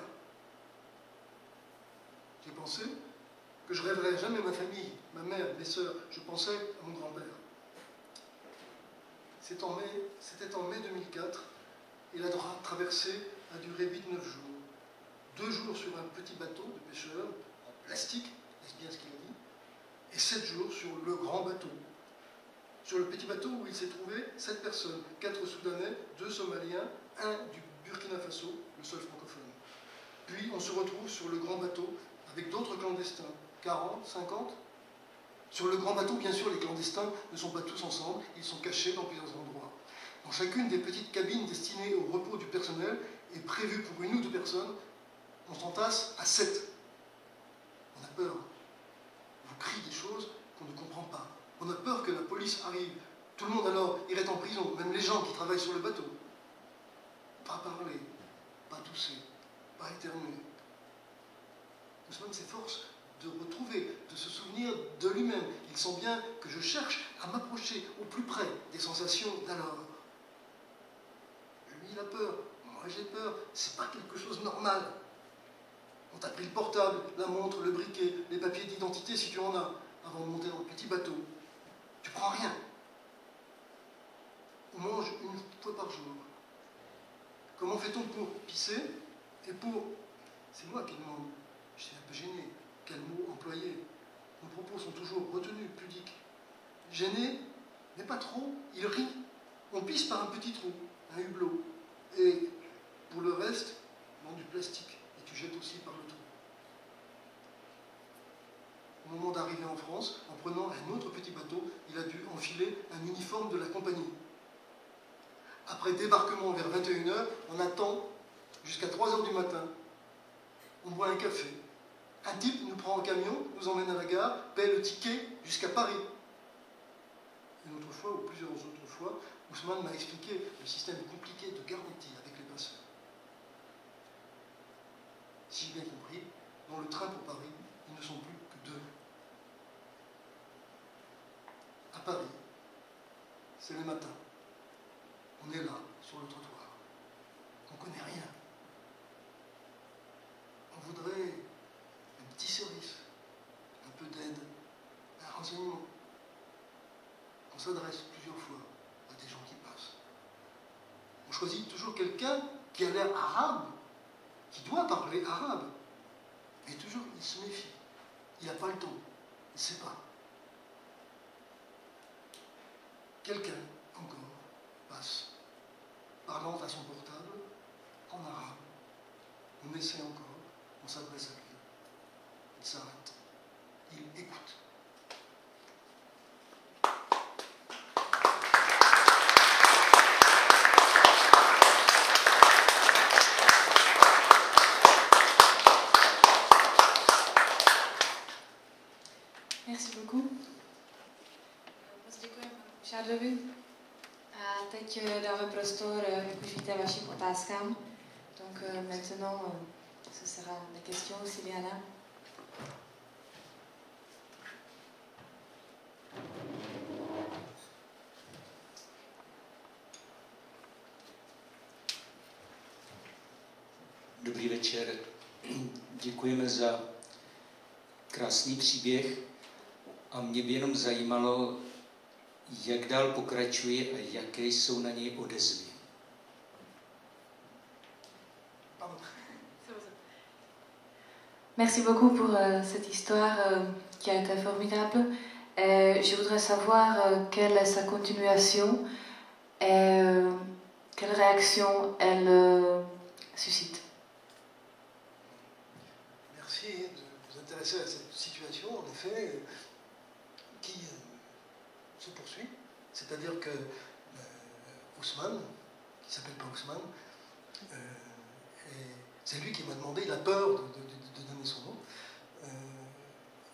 J'ai pensé que je rêverais jamais ma famille, ma mère, mes sœurs. Je pensais à mon grand-père. C'était en mai 2004 et la traversée a duré 8-9 jours. 2 jours sur un petit bateau de pêcheurs en plastique, est-ce bien ce qu'il a dit, et 7 jours sur le grand bateau. Sur le petit bateau où il s'est trouvé 7 personnes, 4 Soudanais, 2 Somaliens, 1 du Burkina Faso, le seul francophone. Puis on se retrouve sur le grand bateau avec d'autres clandestins, 40, 50. Sur le grand bateau, bien sûr, les clandestins ne sont pas tous ensemble, ils sont cachés dans plusieurs endroits. Dans chacune des petites cabines destinées au repos du personnel et prévues pour 1 ou 2 personnes, on s'entasse à 7. On a peur. On vous crie des choses qu'on ne comprend pas. On a peur que la police arrive. Tout le monde alors irait en prison, même les gens qui travaillent sur le bateau. Pas parler, pas tousser, pas éternuer. Ousmane s'efforce de retrouver, de se souvenir de lui-même. Il sent bien que je cherche à m'approcher au plus près des sensations d'alors. Lui, il a peur. Moi, j'ai peur. C'est pas quelque chose de normal. On t'a pris le portable, la montre, le briquet, les papiers d'identité si tu en as, avant de monter dans le petit bateau. Tu prends rien. On mange 1 fois par jour. Comment fait-on pour pisser et pour... C'est moi qui demande. Je suis un peu gêné. Quel mot employer? Nos propos sont toujours retenus, pudiques. Gêné, mais pas trop. Il rit. On pisse par un petit trou, un hublot. Et pour le reste, dans du plastique. Et tu jettes aussi par le trou. Au moment d'arriver en France, en prenant un autre petit bateau, il a dû enfiler un uniforme de la compagnie. Après débarquement vers 21h, on attend jusqu'à 3h du matin. On boit un café. Un type nous prend en camion, nous emmène à la gare, paie le ticket jusqu'à Paris. Une autre fois, ou plusieurs autres fois, Ousmane m'a expliqué le système compliqué de garantie avec les passeurs. Si j'ai bien compris, dans le train pour Paris, ils ne sont plus que 2. À Paris, c'est le matin. On est là, sur le trottoir. On ne connaît rien. On voudrait un petit service, un peu d'aide, un renseignement. On s'adresse plusieurs fois à des gens qui passent. On choisit toujours quelqu'un qui a l'air arabe, qui doit parler arabe. Mais toujours, il se méfie. Il n'a pas le temps. Il ne sait pas. Quelqu'un, encore, passe, parlant à son portable, en arabe. On essaie encore, on s'adresse à lui. Il s'arrête. Il écoute. Merci beaucoup. Moc děkujeme Šárdovi. A teď dáme prostor, jak už víte, vašim otázkám. Donc maintenant, ce sera la question, Sylviana. Dobrý večer. Děkujeme za krásný příběh a mě by jenom zajímalo, jak dál pokračuje a jaké jsou na něj odezvy. Merci beaucoup pour cette histoire qui a été formidable. Et je voudrais savoir quelle est sa continuation et quelle réaction elle suscite. Merci de vous intéresser à cette situation, en effet, qui se poursuit. C'est-à-dire que Ousmane, qui s'appelle pas Ousmane, c'est lui qui m'a demandé, il a peur de donner son nom.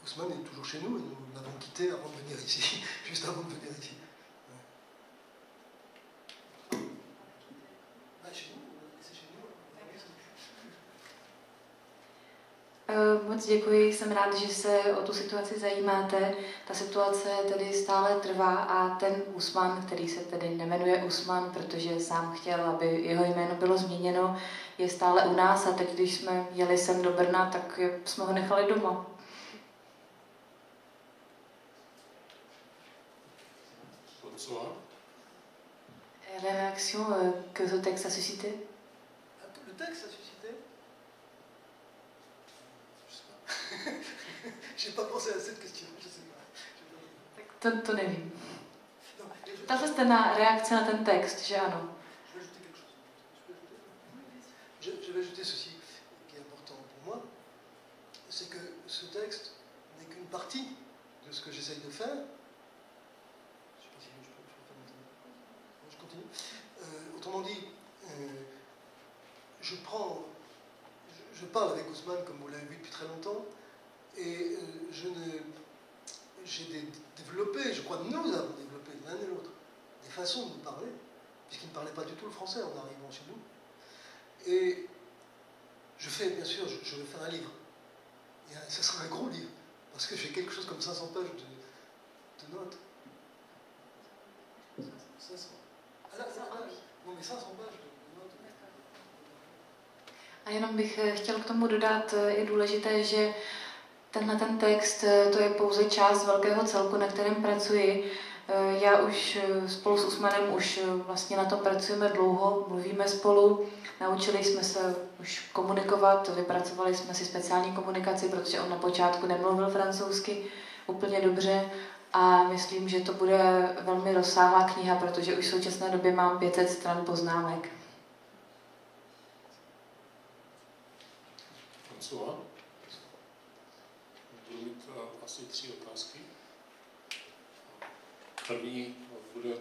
Ousmane est toujours chez nous et nous l'avons quitté avant de venir ici, juste avant de venir ici. Moc děkuji, jsem rád, že se o tu situaci zajímáte. Ta situace tedy stále trvá a ten Usman, který se tedy nemenuje Usman, protože sám chtěl, aby jeho jméno bylo změněno, je stále u nás a teď, když jsme jeli sem do Brna, tak jsme ho nechali doma. La réaction que ce texte a suscité? Le texte a suscité? J'ai pas pensé à cette question, je sais pas. To nevím. Ptal jste na reakci na ten text, že ano? Je vais ajouter ceci, qui est important pour moi, c'est que ce texte n'est qu'une partie de ce que j'essaye de faire. Je sais pas si je peux faire maintenant. Je continue. Autrement dit, je parle avec Ousmane, comme vous l'avez vu depuis très longtemps, et j'ai développé, je crois que nous avons développé l'un et l'autre, des façons de nous parler, puisqu'il ne parlait pas du tout le français en arrivant chez nous. Et je fais, bien sûr, je vais faire un livre. Et ce sera un gros livre, parce que j'ai quelque chose comme 500 pages de notes. 500. Ah là, non, mais 500 pages de notes. A jenom bych chtěl k tomu dodat, je důležité, že tenhle ten text, to je pouze část velkého celku, na kterém pracuji. Já už spolu s Usmanem už vlastně na tom pracujeme dlouho, mluvíme spolu, naučili jsme se už komunikovat, vypracovali jsme si speciální komunikaci, protože on na počátku nemluvil francouzsky úplně dobře a myslím, že to bude velmi rozsáhlá kniha, protože už v současné době mám 500 stran poznámek. François? Budu mít asi 3 otázky. První bude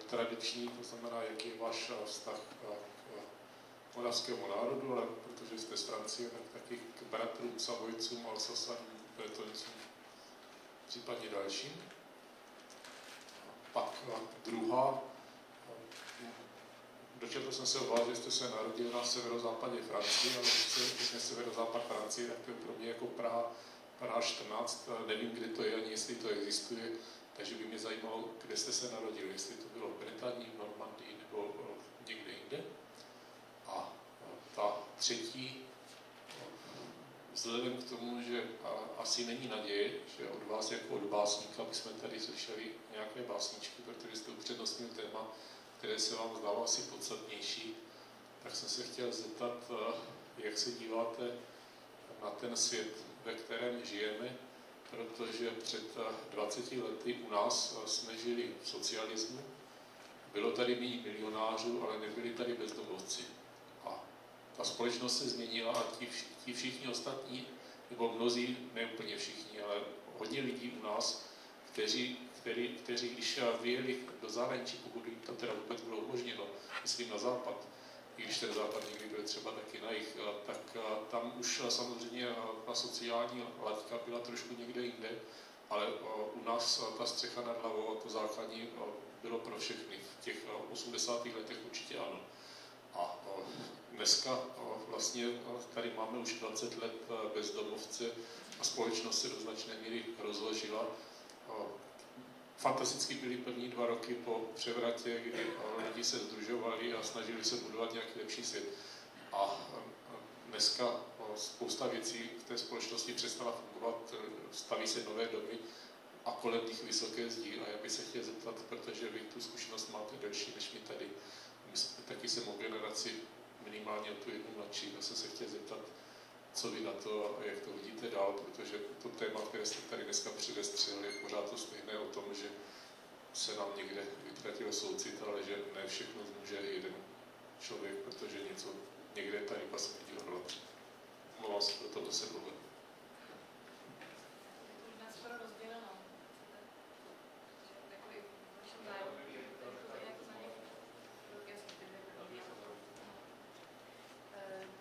tradiční, to znamená, jaký je váš vztah k moravskému národu, ale protože jste z Francie, tak taky k bratrům, Savojcům, Alsasanům, Bretoncům, případně dalším. Pak druhá, dočetl jsem se o vás, že jste se narodil na severozápadě Francie, ale když se řekne severozápad Francie, tak to je pro mě jako Praha 14, nevím, kde to je, ani jestli to existuje, takže by mě zajímalo, kde jste se narodil, jestli to bylo v Británii, v Normandii nebo někde jinde. A ta třetí, vzhledem k tomu, že asi není naděje, že od vás jako od básníka bychom tady slyšeli nějaké básničky, protože jste upřednostnil téma, které se vám zdalo asi podstatnější, tak jsem se chtěl zeptat, jak se díváte na ten svět, ve kterém žijeme, protože před 20 lety u nás jsme žili v socialismu, bylo tady méně milionářů, ale nebyli tady bezdomovci. A ta společnost se změnila a ti všichni ostatní, nebo mnozí, ne úplně všichni, ale hodně lidí u nás, kteří když vyjeli do zahraničí, pokud jim to teda vůbec bylo umožněno, myslím na západ, i když ten západ někdy byl třeba taky na jih, tak tam už samozřejmě ta sociální laťka byla trošku někde jinde ale u nás ta střecha nad hlavou, to základní bylo pro všechny. V těch 80. letech určitě ano. A dneska vlastně tady máme už 20 let bezdomovce a společnost se do značné míry rozložila. Fantasticky byly první 2 roky po převratě, kdy lidi se sdružovali a snažili se budovat nějaký lepší svět. A dneska spousta věcí v té společnosti přestala fungovat, staví se nové domy a kolem nich vysoké zdi. A já bych se chtěl zeptat, protože vy tu zkušenost máte delší než my tady. Taky jsem o generaci minimálně o tu jednu mladší, já jsem se chtěl zeptat, co vy na to a jak to vidíte dál, protože to téma, které jste tady dneska předestřelili, je pořád to stejné o tom, že se nám někde vytratil soucit, ale že ne všechno zmůže jeden člověk, protože něco někde ta ryba smrdí od hlavy. Mluvám se do toho se mluvím.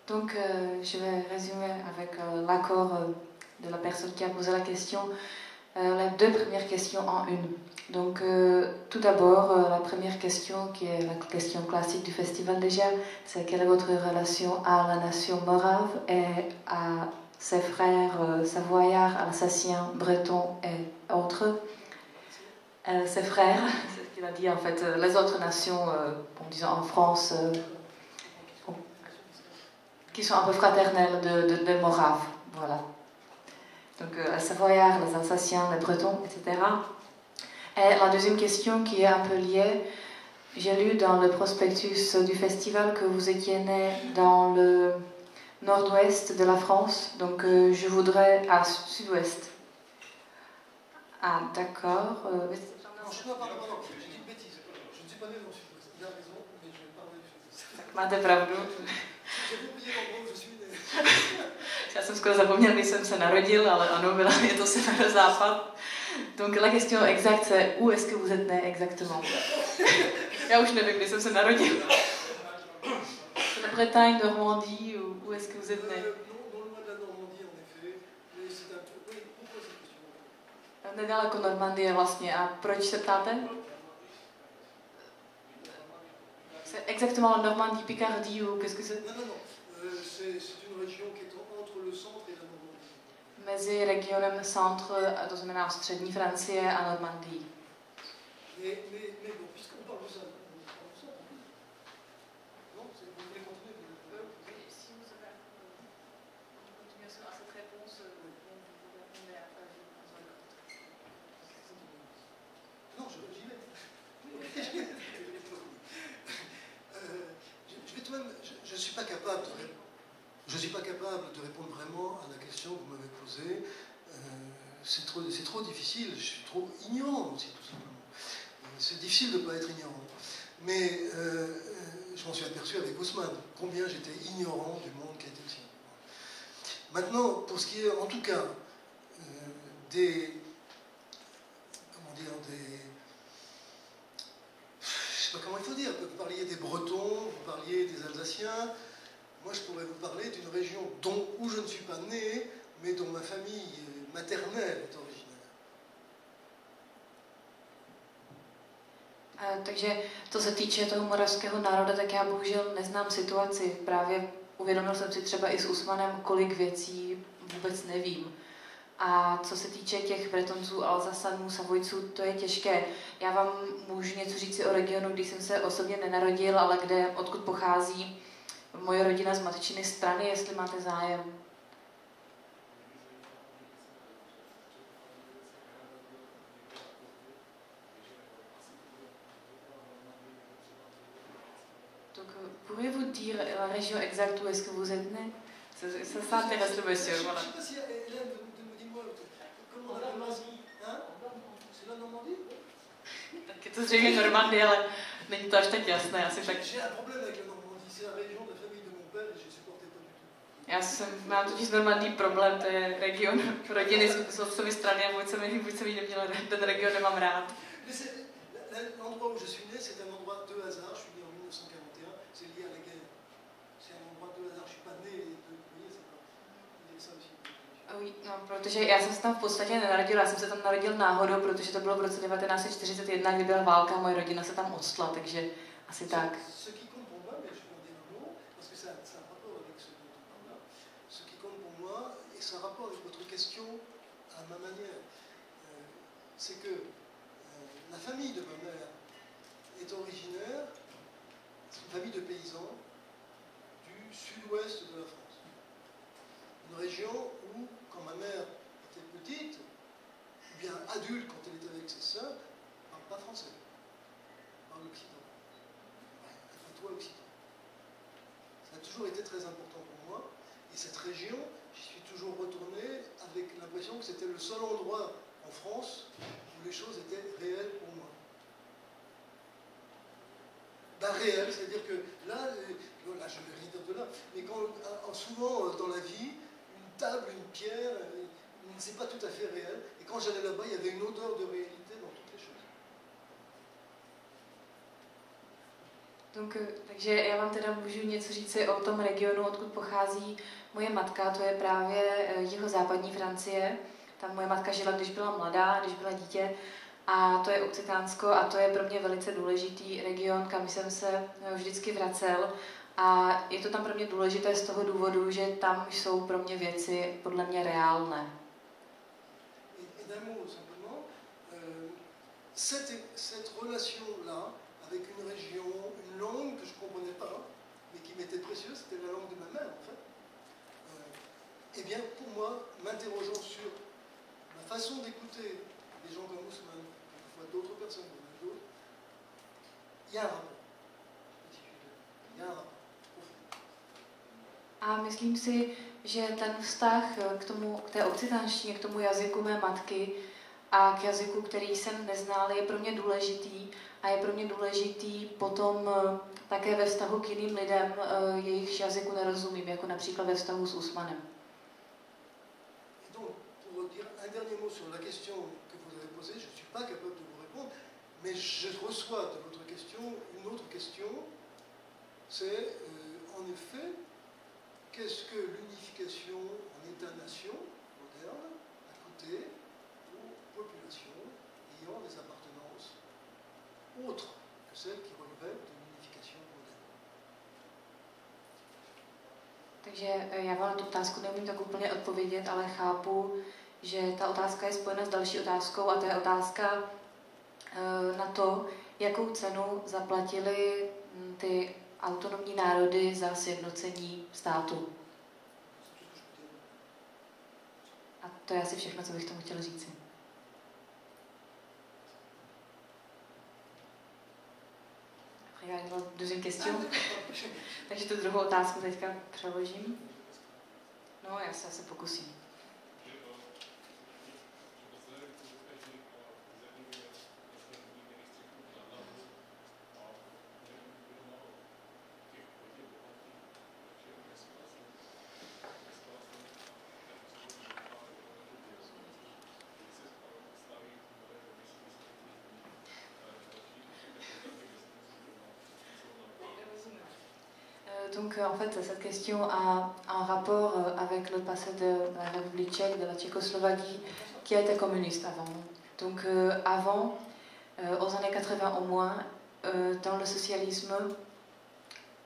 Donc, je vais résumer avec l'accord de la personne qui a posé la question. Les 2 premières questions en une. Donc, tout d'abord, la première question, qui est la question classique du Festival déjà, c'est quelle est votre relation à la nation morave et à ses frères savoyards, alsaciens, bretons et autres. Ses frères, c'est ce qu'il a dit en fait, les autres nations, disons en France, qui sont un peu fraternelles de Moraves, voilà. Donc les Savoyards, les Alsaciens, les Bretons, etc. Et la deuxième question qui est un peu liée, j'ai lu dans le prospectus du festival que vous étiez né dans le nord-ouest de la France, donc je voudrais à sud-ouest. Ah d'accord. Non, pardon, j'ai dit une bêtise. Je ne suis pas né dans le sud-ouest. Il a raison, mais je vais parler du sud-ouest. Máte pravdu. J'avais oublié l'endroit où je suis né. Já jsem skoro zapomněl, když jsem se narodil, ale ano, je to severozápad. Donc la question exacte, c'est où est-ce que vous êtes né exactement? Já už nevím, kdy jsem se narodil. La Bretagne, Normandie, ou où est-ce que vous êtes né? Non loin de la Normandie, en effet. Mais c'est un peu... Oui, pourquoi cette question? Nedaleko Normandie vlastně. A proč se ptáte? C'est exactement la Normandie, Picardie, ou qu'est-ce que c'est? Non. C'est une région qui est entre le centre et la Normandie. Mezi regionem centre, to znamená střední Francie a Normandii. Mais bon, puisqu'on parle de ça, non, vous voulez continuer? Oui, si vous avez une continuation à cette réponse, vous répondez à la Non, j'y vais. Je vais tout de même, je ne suis pas capable de répondre vraiment à la question que vous m'avez posée. C'est trop difficile, je suis trop ignorant aussi, tout simplement. C'est difficile de ne pas être ignorant. Mais je m'en suis aperçu avec Haussmann, combien j'étais ignorant du monde qui était le sien. Maintenant, pour ce qui est, en tout cas, des... Comment dire, des... Je ne sais pas comment il faut dire, vous parliez des Bretons, vous parliez des Alsaciens. Moi, je pourrais vous parler d'une région où je ne suis pas né, mais dont ma famille maternelle est originaire. Takže to se týče toho moravského národa, tak já bohužel neznám situaci. Právě uvědomil jsem si třeba i s Usmanem, kolik věcí vůbec nevím. A co se týče těch Bretonců, Alzasanů, Savojců, to je těžké. Já vám můžu něco říct o regionu, když jsem se osobně nenarodil, ale odkud pochází moje rodina z matčiny strany, jestli máte zájem. Donc, pourriez-vous dire la région exacte où est-ce que vous êtes né? Ça intéresse le monsieur, voilà. Je ne sais pas si Hélène de moi, comment on appelle ça? C'est la Normandie? Tak je to zřejmě Normandie, ale není to až tak jasné, asi tak. J'ai un problème avec la Normandie, c'est la région de la famille de mon père et je ne supportais pas du tout. Já mám totiž s Normandii problém, to je region rodiny z otcovy strany a buď jsem ji neměla, ten region nemám rád. L'endroit où je suis né, c'est un endroit de hasard, je suis né en 1941, c'est lié à la guerre. C'est un endroit de hasard, je ne suis pas né, vous voyez, c'est pas... Il y a ça aussi. No, protože já jsem se tam v podstatě nenarodila, já jsem se tam narodil náhodou, protože to bylo v roce 1941, kdy byla válka, moje rodina se tam odstla, takže asi tak. Ce qui compte pour moi, mais je prends des mots, parce que ça a un rapport avec ce dont on parle là, ce qui compte pour moi, et ça a un rapport avec votre question à ma manière, c'est que la famille de ma mère est originaire, c'est une famille de paysans du sud-ouest de la France. Une région où, quand ma mère était petite, ou bien adulte quand elle était avec ses sœurs, ne parle pas français, parle l'occitan. Un patois occitan. Ça a toujours été très important pour moi. Et cette région, j'y suis toujours retourné avec l'impression que c'était le seul endroit en France où les choses étaient réelles pour moi. Ben, réel, c'est-à-dire que là, je vais rien dire de là, mais quand, souvent dans la vie, une table, une pierre, c'est pas tout à fait réel. Et quand j'allais là-bas, il y avait une odeur de réalité dans toutes les choses. Takže já vám teda můžu něco říci o tom regionu, odkud pochází moje matka, to je právě jihozápadní Francie. Tam moje matka žila, když byla mladá, když byla dítě. A to je Occitánsko a to je pro mě velice důležitý region, kam jsem se vždycky vracel. A je to tam pro mě důležité z toho důvodu, že tam jsou pro mě věci podle mě reálné. Cette relation-là, avec une région, une langue que je ne comprenais pas, mais qui m'était précieuse, c'était la langue de ma mère en fait. Eh bien, pour moi, m'interrogeant sur ma façon d'écouter des gens comme Ousmane, quelquefois d'autres personnes comme d'autres, il y a un rapport. Il y a un rapport. A myslím si, že ten vztah k té okcitánštině, k tomu jazyku mé matky a k jazyku, který jsem neznal, je pro mě důležitý a je pro mě důležitý potom také ve vztahu k jiným lidem, jejichž jazyku nerozumím, jako například ve vztahu s Usmanem. Pour dire un dernier mot sur la question que vous avez posée, je ne suis pas capable de vous répondre, mais je reçois de votre question une autre question, c'est en effet, qu'est-ce que l'unification en État-nation moderne a coûté aux populations ayant des appartenances autres que celles qui relèvent de l'unification moderne? Takže já vám na tu otázku neumím tak úplně odpovědět, ale chápu, že ta otázka je spojena s další otázkou a to je otázka na to, jakou cenu zaplatili ty autonomní národy za sjednocení státu. A to je asi všechno, co bych tomu chtěla říci. Deuxième question. Takže tu druhou otázku teďka přeložím. No, já se asi pokusím. Donc en fait, cette question a un rapport avec le passé de la République tchèque, de la Tchécoslovaquie, qui a été communiste avant. Donc avant, aux années 80 au moins, dans le socialisme,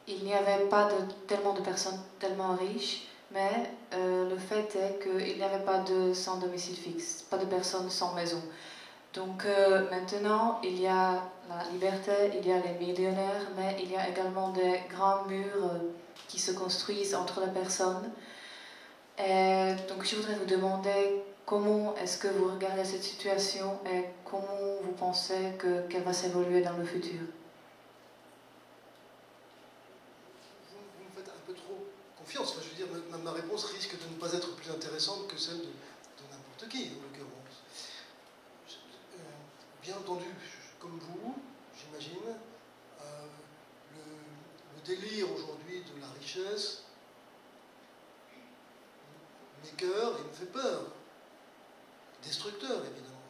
il n'y avait pas tellement de personnes tellement riches, mais le fait est qu'il n'y avait pas de sans domicile fixe, pas de personnes sans maison. Donc maintenant, il y a la liberté, il y a les millionnaires, mais il y a également des grands murs qui se construisent entre les personnes. Et donc je voudrais vous demander comment est-ce que vous regardez cette situation et comment vous pensez qu'elle va s'évoluer dans le futur. Vous me faites un peu trop confiance. Enfin, je veux dire, ma réponse risque de ne pas être plus intéressante que celle de n'importe qui, en l'occurrence. Bien entendu, comme vous, j'imagine, le délire aujourd'hui de la richesse m'écoeure et me fait peur. Destructeur, évidemment.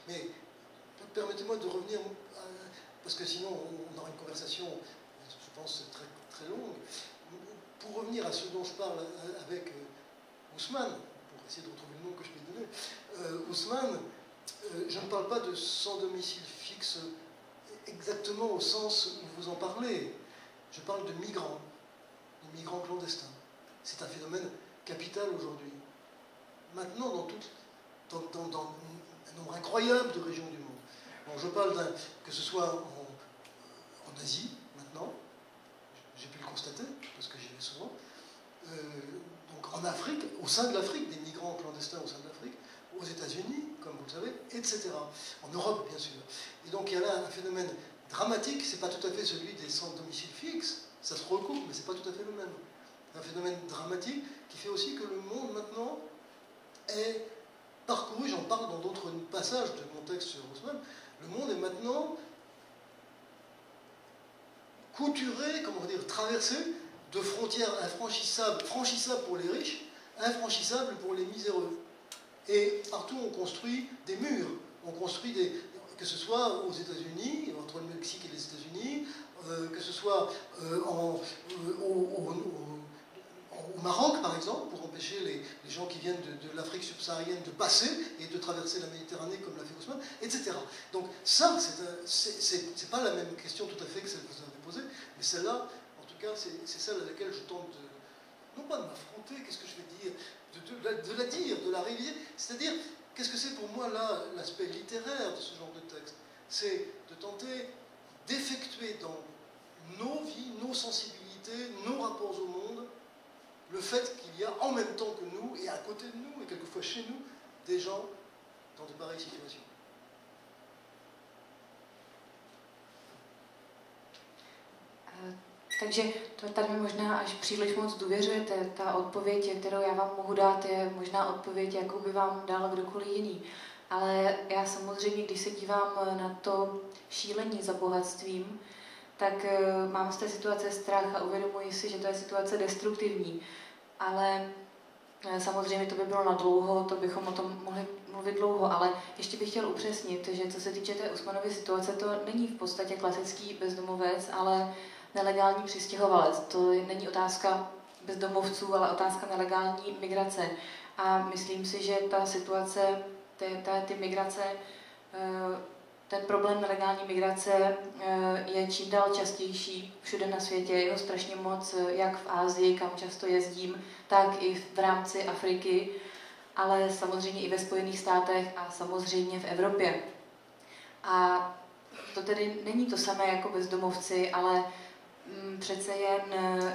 Mais permettez-moi de revenir, parce que sinon on aura une conversation, je pense, très, très longue. Pour revenir à ce dont je parle avec Ousmane, pour essayer de retrouver le nom que je vais donner, Ousmane, je ne parle pas de sans domicile fixe exactement au sens où vous en parlez. Je parle de migrants clandestins. C'est un phénomène capital aujourd'hui. Maintenant, dans un nombre incroyable de régions du monde. Bon, je parle que ce soit en Asie, maintenant, j'ai pu le constater, parce que j'y vais souvent, donc en Afrique, au sein de l'Afrique, des migrants clandestins au sein de l'Afrique, aux États-Unis, comme vous le savez, etc. En Europe, bien sûr. Et donc il y a là un phénomène dramatique, c'est pas tout à fait celui des sans domicile fixe, ça se recoupe, mais c'est pas tout à fait le même. Un phénomène dramatique qui fait aussi que le monde maintenant est parcouru, j'en parle dans d'autres passages de mon texte sur Ousmane, le monde est maintenant couturé, comment dire, traversé de frontières infranchissables, franchissables pour les riches, infranchissables pour les miséreux. Et partout on construit des murs, on construit que ce soit aux États-Unis, entre le Mexique et les États-Unis, que ce soit au Maroc, par exemple, pour empêcher les gens qui viennent de l'Afrique subsaharienne de passer et de traverser la Méditerranée comme l'a fait Ousmane, etc. Donc ça, c'est pas la même question tout à fait que celle que vous avez posée, mais celle-là, en tout cas, c'est celle à laquelle je tente non pas de m'affronter, qu'est-ce que je vais dire, de la réviser, c'est-à-dire, qu'est-ce que c'est pour moi là, l'aspect littéraire de ce genre de texte? C'est de tenter d'effectuer dans nos vies, nos sensibilités, nos rapports au monde, le fait qu'il y a en même temps que nous, et à côté de nous, et quelquefois chez nous, des gens dans de pareilles situations. Takže to tady možná až příliš moc důvěřujete. Ta odpověď, kterou já vám mohu dát, je možná odpověď, jakou by vám dal kdokoliv jiný. Ale já samozřejmě, když se dívám na to šílení za bohatstvím, tak mám z té situace strach a uvědomuji si, že to je situace destruktivní. Ale samozřejmě to by bylo na dlouho, to bychom o tom mohli mluvit dlouho, ale ještě bych chtěl upřesnit, že co se týče té Ousmanovy situace, to není v podstatě klasický bezdomovec, ale nelegální přistěhovalec. To není otázka bezdomovců, ale otázka nelegální migrace. A myslím si, že ta situace, ty migrace, ten problém nelegální migrace je čím dál častější všude na světě. Je ho strašně moc, jak v Asii, kam často jezdím, tak i v rámci Afriky, ale samozřejmě i ve Spojených státech a samozřejmě v Evropě. A to tedy není to samé jako bezdomovci, ale přece jen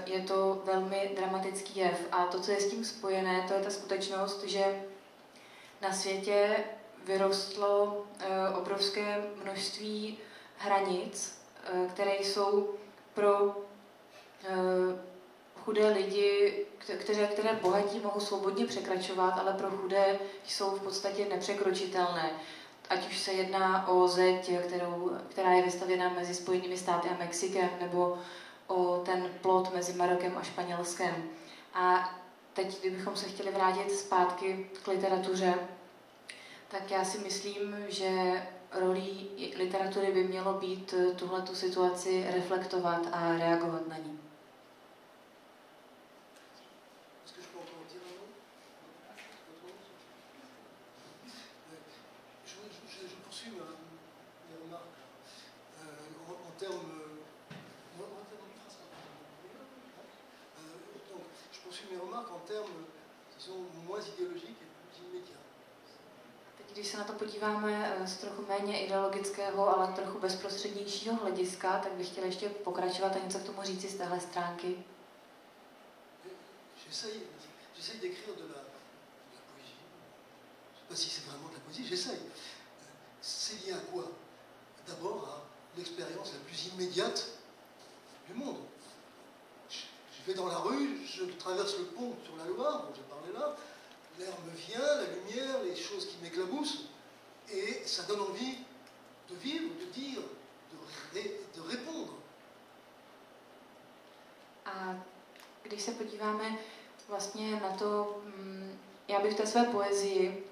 je to velmi dramatický jev. A to, co je s tím spojené, to je ta skutečnost, že na světě vyrostlo obrovské množství hranic, které jsou pro chudé lidi, které bohatí mohou svobodně překračovat, ale pro chudé jsou v podstatě nepřekročitelné. Ať už se jedná o zeď, která je vystavěna mezi Spojenými státy a Mexikem, nebo o ten plot mezi Marokem a Španělskem. A teď, kdybychom se chtěli vrátit zpátky k literatuře, tak já si myslím, že rolí literatury by mělo být tuhletu situaci reflektovat a reagovat na ní. Když se na to podíváme z trochu méně ideologického, ale trochu bezprostřednějšího hlediska, tak bych chtěla ještě pokračovat a něco k tomu říci z téhle stránky. J'essaye d'écrire de la poésie. Je ne sais pas si c'est vraiment de la poésie, j'essaye. C'est lié à quoi? D'abord à l'expérience la plus immédiate du monde. Je vais dans la rue, je traverse le pont sur la Loire, dont j'ai parlé là, l'air me vient, la lumière, les choses qui m'éclaboussent, et ça donne envie de vivre, de dire, de répondre. A když se podíváme vlastně na to, já bych v té své poezii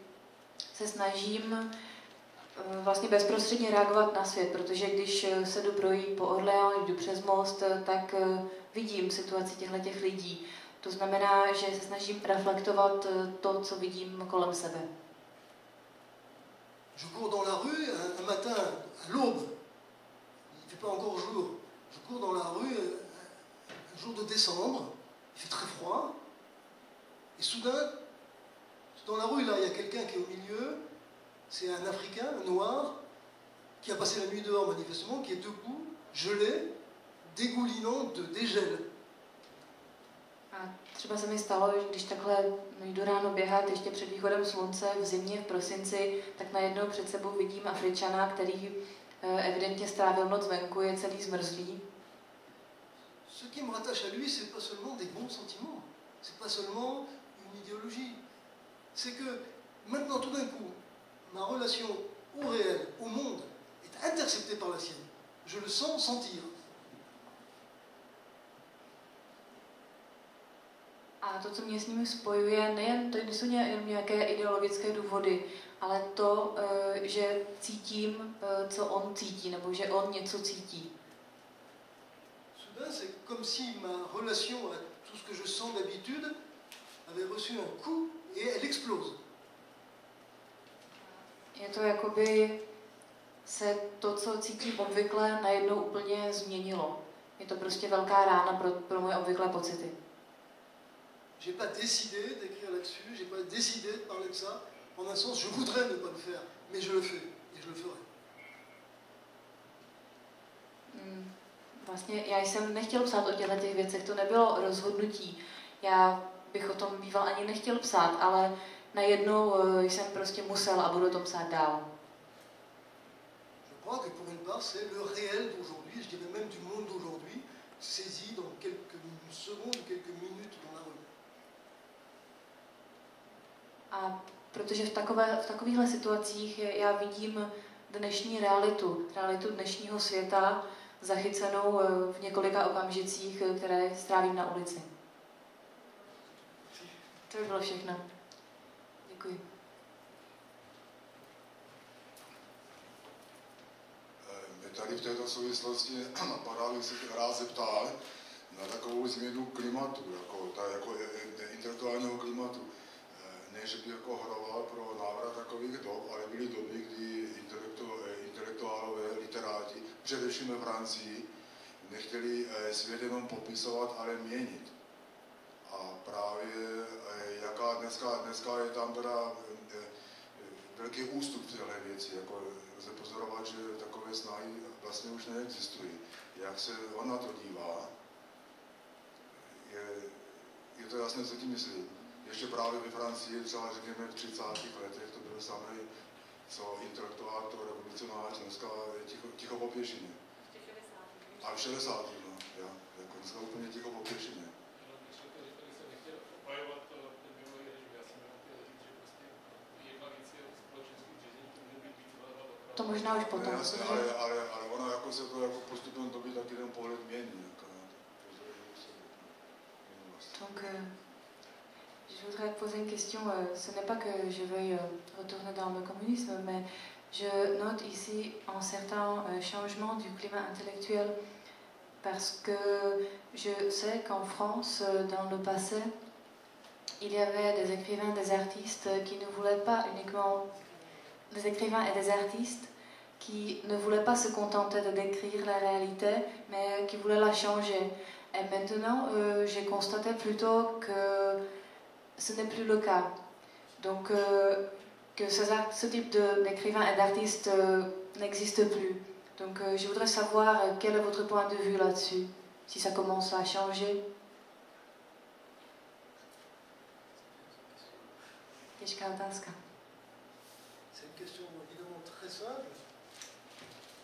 se snažím vlastně bezprostředně reagovat na svět, protože když se jdu projít po Orléans, jdu přes most, tak vidím situaci těchto lidí. To znamená, že se snažím reflektovat to, co vidím kolem sebe. Je cours dans la rue un matin, à l'aube, il ne fait pas encore jour. Je cours dans la rue un jour de décembre, il fait très froid, et soudain, dans la rue, là, il y a quelqu'un qui est au milieu, c'est un Africain, un noir, qui a passé la nuit dehors manifestement, qui est debout, gelé, dégoulinant de dégel. A třeba se mi stalo, že když takhle jdu ráno běhat ještě před východem slunce v zimě, v prosinci, tak najednou před sebou vidím Afričana, který evidentně strávil noc venku, je celý zmrzlý. Ce qui me rattache à lui, c'est pas seulement des bons sentiments, c'est pas seulement une idéologie. C'est que maintenant, tout d'un coup, ma relation au réel, au monde, est interceptée par la sienne. Je le sens sentir. A to, co mě s nimi spojuje, nejen to nejsou nějaké ideologické důvody, ale to, že cítím, co on cítí, nebo že on něco cítí. Soudain, c'est comme si ma relation à tout ce que je sens d'habitude avait reçu un coup et elle explose. Je to jakoby se to, co cítím obvykle, najednou úplně změnilo. Je to prostě velká rána pro moje obvyklé pocity. J'ai pas décidé d'écrire là-dessus, j'ai pas décidé de parler de ça. En un sens, je voudrais ne pas le faire, mais je le fais et je le ferai. Vlastně já jsem nechtěl psát o těch věcech, to nebylo rozhodnutí. Já bych o tom býval ani nechtěl psát, ale najednou jsem prostě musel a budu to psát dál. Je crois que pour une part, c'est le réel d'aujourd'hui, je dirais même du monde d'aujourd'hui, saisi dans quelques secondes, quelques minutes dans la rue. A protože v takovýchhle situacích já vidím dnešní realitu dnešního světa, zachycenou v několika okamžicích, které strávím na ulici. To by bylo všechno. Děkuji. Mě tady v této souvislosti napadá, bych se rád zeptal na takovou změnu klimatu, jako intelektuálního klimatu. Ne, že by jako hroval pro návrat takových dob, ale byly doby, kdy intelektuálové, literáti, především ve Francii, nechtěli svět jenom popisovat, ale měnit. A právě jaká dneska je tam teda velký ústup v téhle věci, jako lze pozorovat, že takové snahy vlastně už neexistují. Jak se on na to dívá, je to jasné, co tím myslím. Ještě právě ve Francii, třeba řekněme v 30. letech, to byl samý, co intelektuál, to revolucionář, dneska ticho po pěšině. A v 60. no, já, jako dneska úplně ticho po pěšině. To možná už potom. Ne, jasně, ale ono jako se to jako postupem doby tak jeden pohled mění. Jako, Donc, je voudrais poser une question. Ce n'est pas que je veuille retourner dans le communisme, mais je note ici un certain changement du climat intellectuel parce que je sais qu'en France, dans le passé, il y avait des écrivains, des artistes qui ne voulaient pas uniquement des écrivains et des artistes qui ne voulaient pas se contenter de décrire la réalité, mais qui voulaient la changer. Et maintenant, j'ai constaté plutôt que ce n'est plus le cas. Donc, que ce type d'écrivains et d'artistes n'existe plus. Donc, je voudrais savoir quel est votre point de vue là-dessus, si ça commence à changer. Těžká otázka. C'est une question évidemment très simple.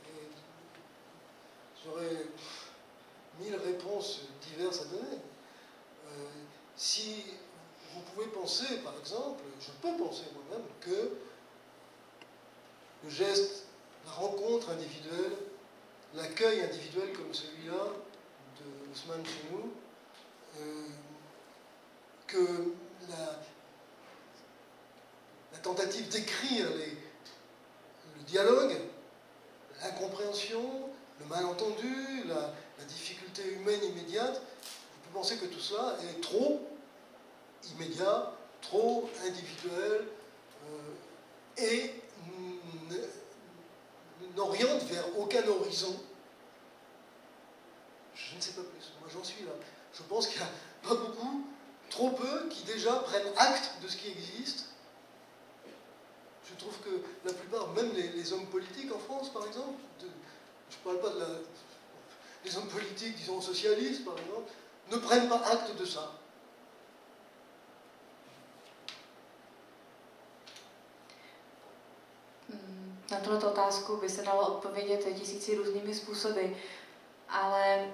Et j'aurais 1000 réponses diverses à donner. Si vous pouvez penser, par exemple, je peux penser moi-même que le geste, la rencontre individuelle, l'accueil individuel comme celui-là de Ousmane Chenou, que la tentative d'écrire le dialogue, l'incompréhension, le malentendu, la difficulté humaine immédiate, vous pouvez penser que tout cela est trop immédiat, trop individuel et n'oriente vers aucun horizon. Je ne sais pas plus, moi j'en suis là. Je pense qu'il n'y a pas beaucoup, trop peu, qui déjà prennent acte de ce qui existe. Je trouve que la plupart, même les hommes politiques en France par exemple, je ne parle pas des hommes politiques, disons socialistes par exemple, ne prennent pas acte de ça. Na tuto otázku by se dalo odpovědět tisíci různými způsoby, ale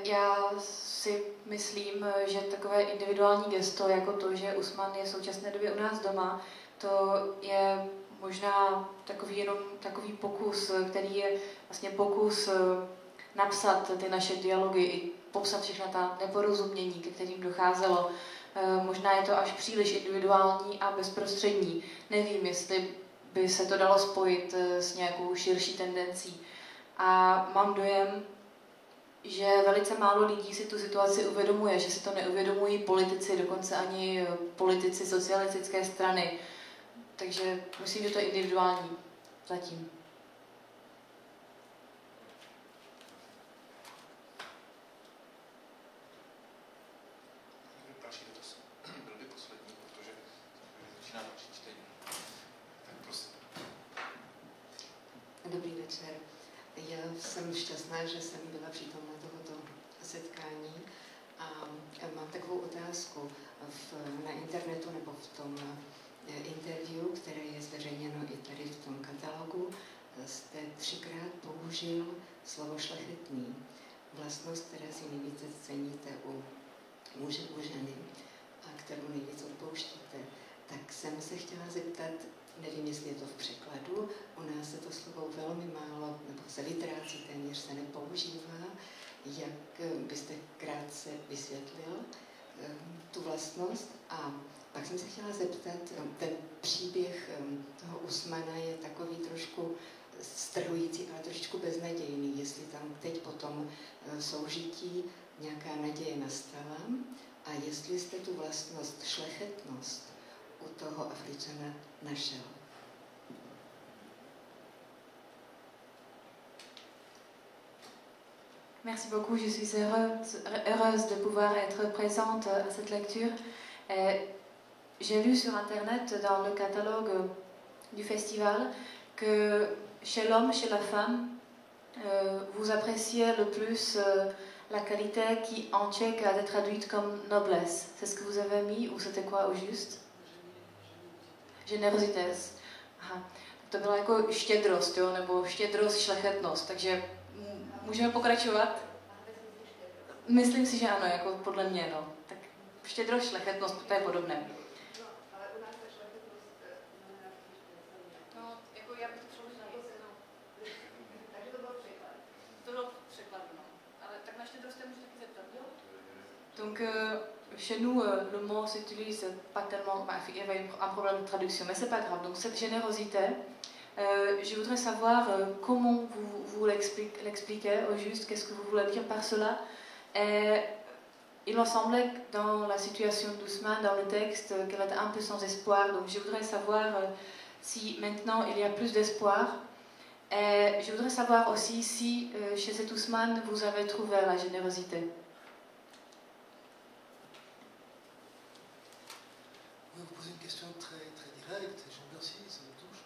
já si myslím, že takové individuální gesto, jako to, že Usman je v současné době u nás doma, to je možná takový pokus, který je vlastně pokus napsat ty naše dialogy i popsat všechna ta neporozumění, ke kterým docházelo. Možná je to až příliš individuální a bezprostřední. Nevím, jestli by se to dalo spojit s nějakou širší tendencí. A mám dojem, že velice málo lidí si tu situaci uvědomuje, že si to neuvědomují politici, dokonce ani politici socialistické strany. Takže myslím, že to je individuální zatím. Další dotaz. Byl by poslední, protože začíná další čtení. Tak prosím. Dobrý večer. Já jsem šťastná, že jsem byla přítomna tohoto setkání a mám takovou otázku. Na internetu nebo v tom interview, které je zveřejněno i tady v tom katalogu, jste 3krát použil slovo šlechetný. Vlastnost, které si nejvíce ceníte u muže, u ženy a kterou nejvíc odpouštíte. Tak jsem se chtěla zeptat, nevím, jestli je to v překladu, u nás se to slovo velmi málo, nebo se vytrácí, téměř se nepoužívá. Jak byste krátce vysvětlil tu vlastnost? A pak jsem se chtěla zeptat, ten příběh toho Usmana je takový trošku strhující, ale trošičku beznadějný, jestli tam teď po tom soužití nějaká naděje nastala a jestli jste tu vlastnost šlechetnost u toho Afričana našel. Merci beaucoup, je suis heureuse de pouvoir être présente à cette lecture. J'ai lu sur Internet, dans le catalogue du festival, que chez l'homme, chez la femme, vous appréciez le plus la qualité qui en tchèque a été traduite comme noblesse. C'est ce que vous avez mis, ou c'était quoi au juste? Generositas. Aha. To byla jako štědrost, jo? Nebo štědrost, šlechetnost. Takže můžeme pokračovat? Myslím si, že ano, jako podle mě, no. Tak štědrost, šlechetnost, to je podobné. Donc, chez nous, le mot s'utilise pas tellement, il y avait un problème de traduction, mais c'est pas grave. Donc, cette générosité, je voudrais savoir comment vous l'expliquez au juste, qu'est-ce que vous voulez dire par cela. Et il me semblait que dans la situation d'Ousmane, dans le texte, qu'elle était un peu sans espoir. Donc, je voudrais savoir si maintenant il y a plus d'espoir. Et je voudrais savoir aussi si chez cet Ousmane, vous avez trouvé la générosité. Vous posez une question très, très directe, et je vous remercie, ça me touche.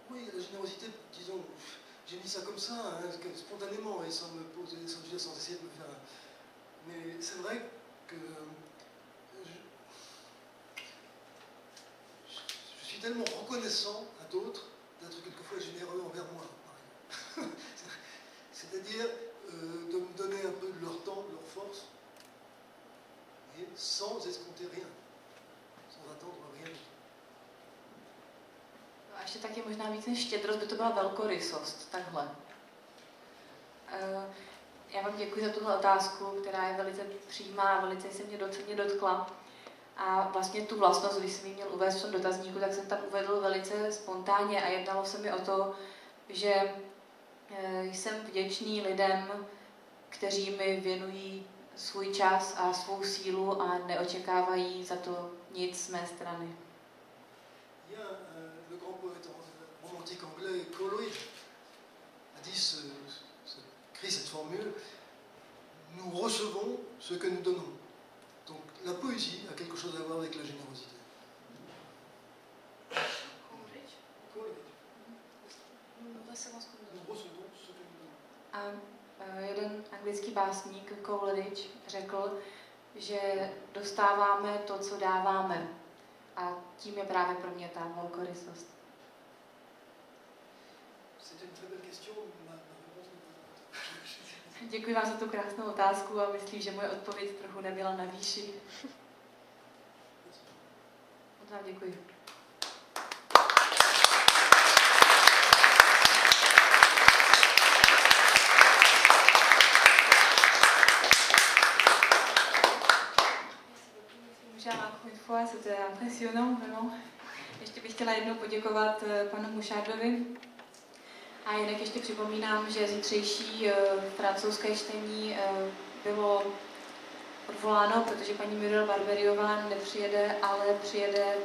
Oui, la générosité, disons, j'ai mis ça comme ça, hein, spontanément, et sans me poser, sans essayer de me faire... Mais c'est vrai que je suis tellement reconnaissant à d'autres d'être quelquefois généreux envers moi, par exemple. C'est-à-dire de me donner un peu de leur temps, de leur force, et sans escompter rien, sans attendre rien. No a ještě taky možná víc než štědrost by to byla velkorysost, takhle. Já vám děkuji za tuhle otázku, která je velice přímá a velice se mě dotkla. A vlastně tu vlastnost, když jsem ji měl uvést v tom dotazníku, tak jsem tam uvedl velice spontánně a jednalo se mi o to, že jsem vděčný lidem, kteří mi věnují svůj čas a svou sílu a neočekávají za to nic z mé strany. Il y a le grand poète romantique anglais Coleridge a dit écrit cette formule: nous recevons ce que nous donnons. Donc la poésie a quelque chose à voir avec la générosité. Coleridge. Nous recevons ce que nous donnons. A jeden anglický básník Coleridge řekl, že dostáváme to, co dáváme. A tím je právě pro mě ta velkorysost. Děkuji vám za tu krásnou otázku a myslím, že moje odpověď trochu nebyla na výši. Moc vám děkuji. C'était impressionnant, vraiment. Ještě bych chtěla jednou poděkovat panu Mouchardovi. A jinak ještě připomínám, že zítřejší francouzské čtení bylo odvoláno, protože paní Muriel Barberiová nepřijede, ale přijede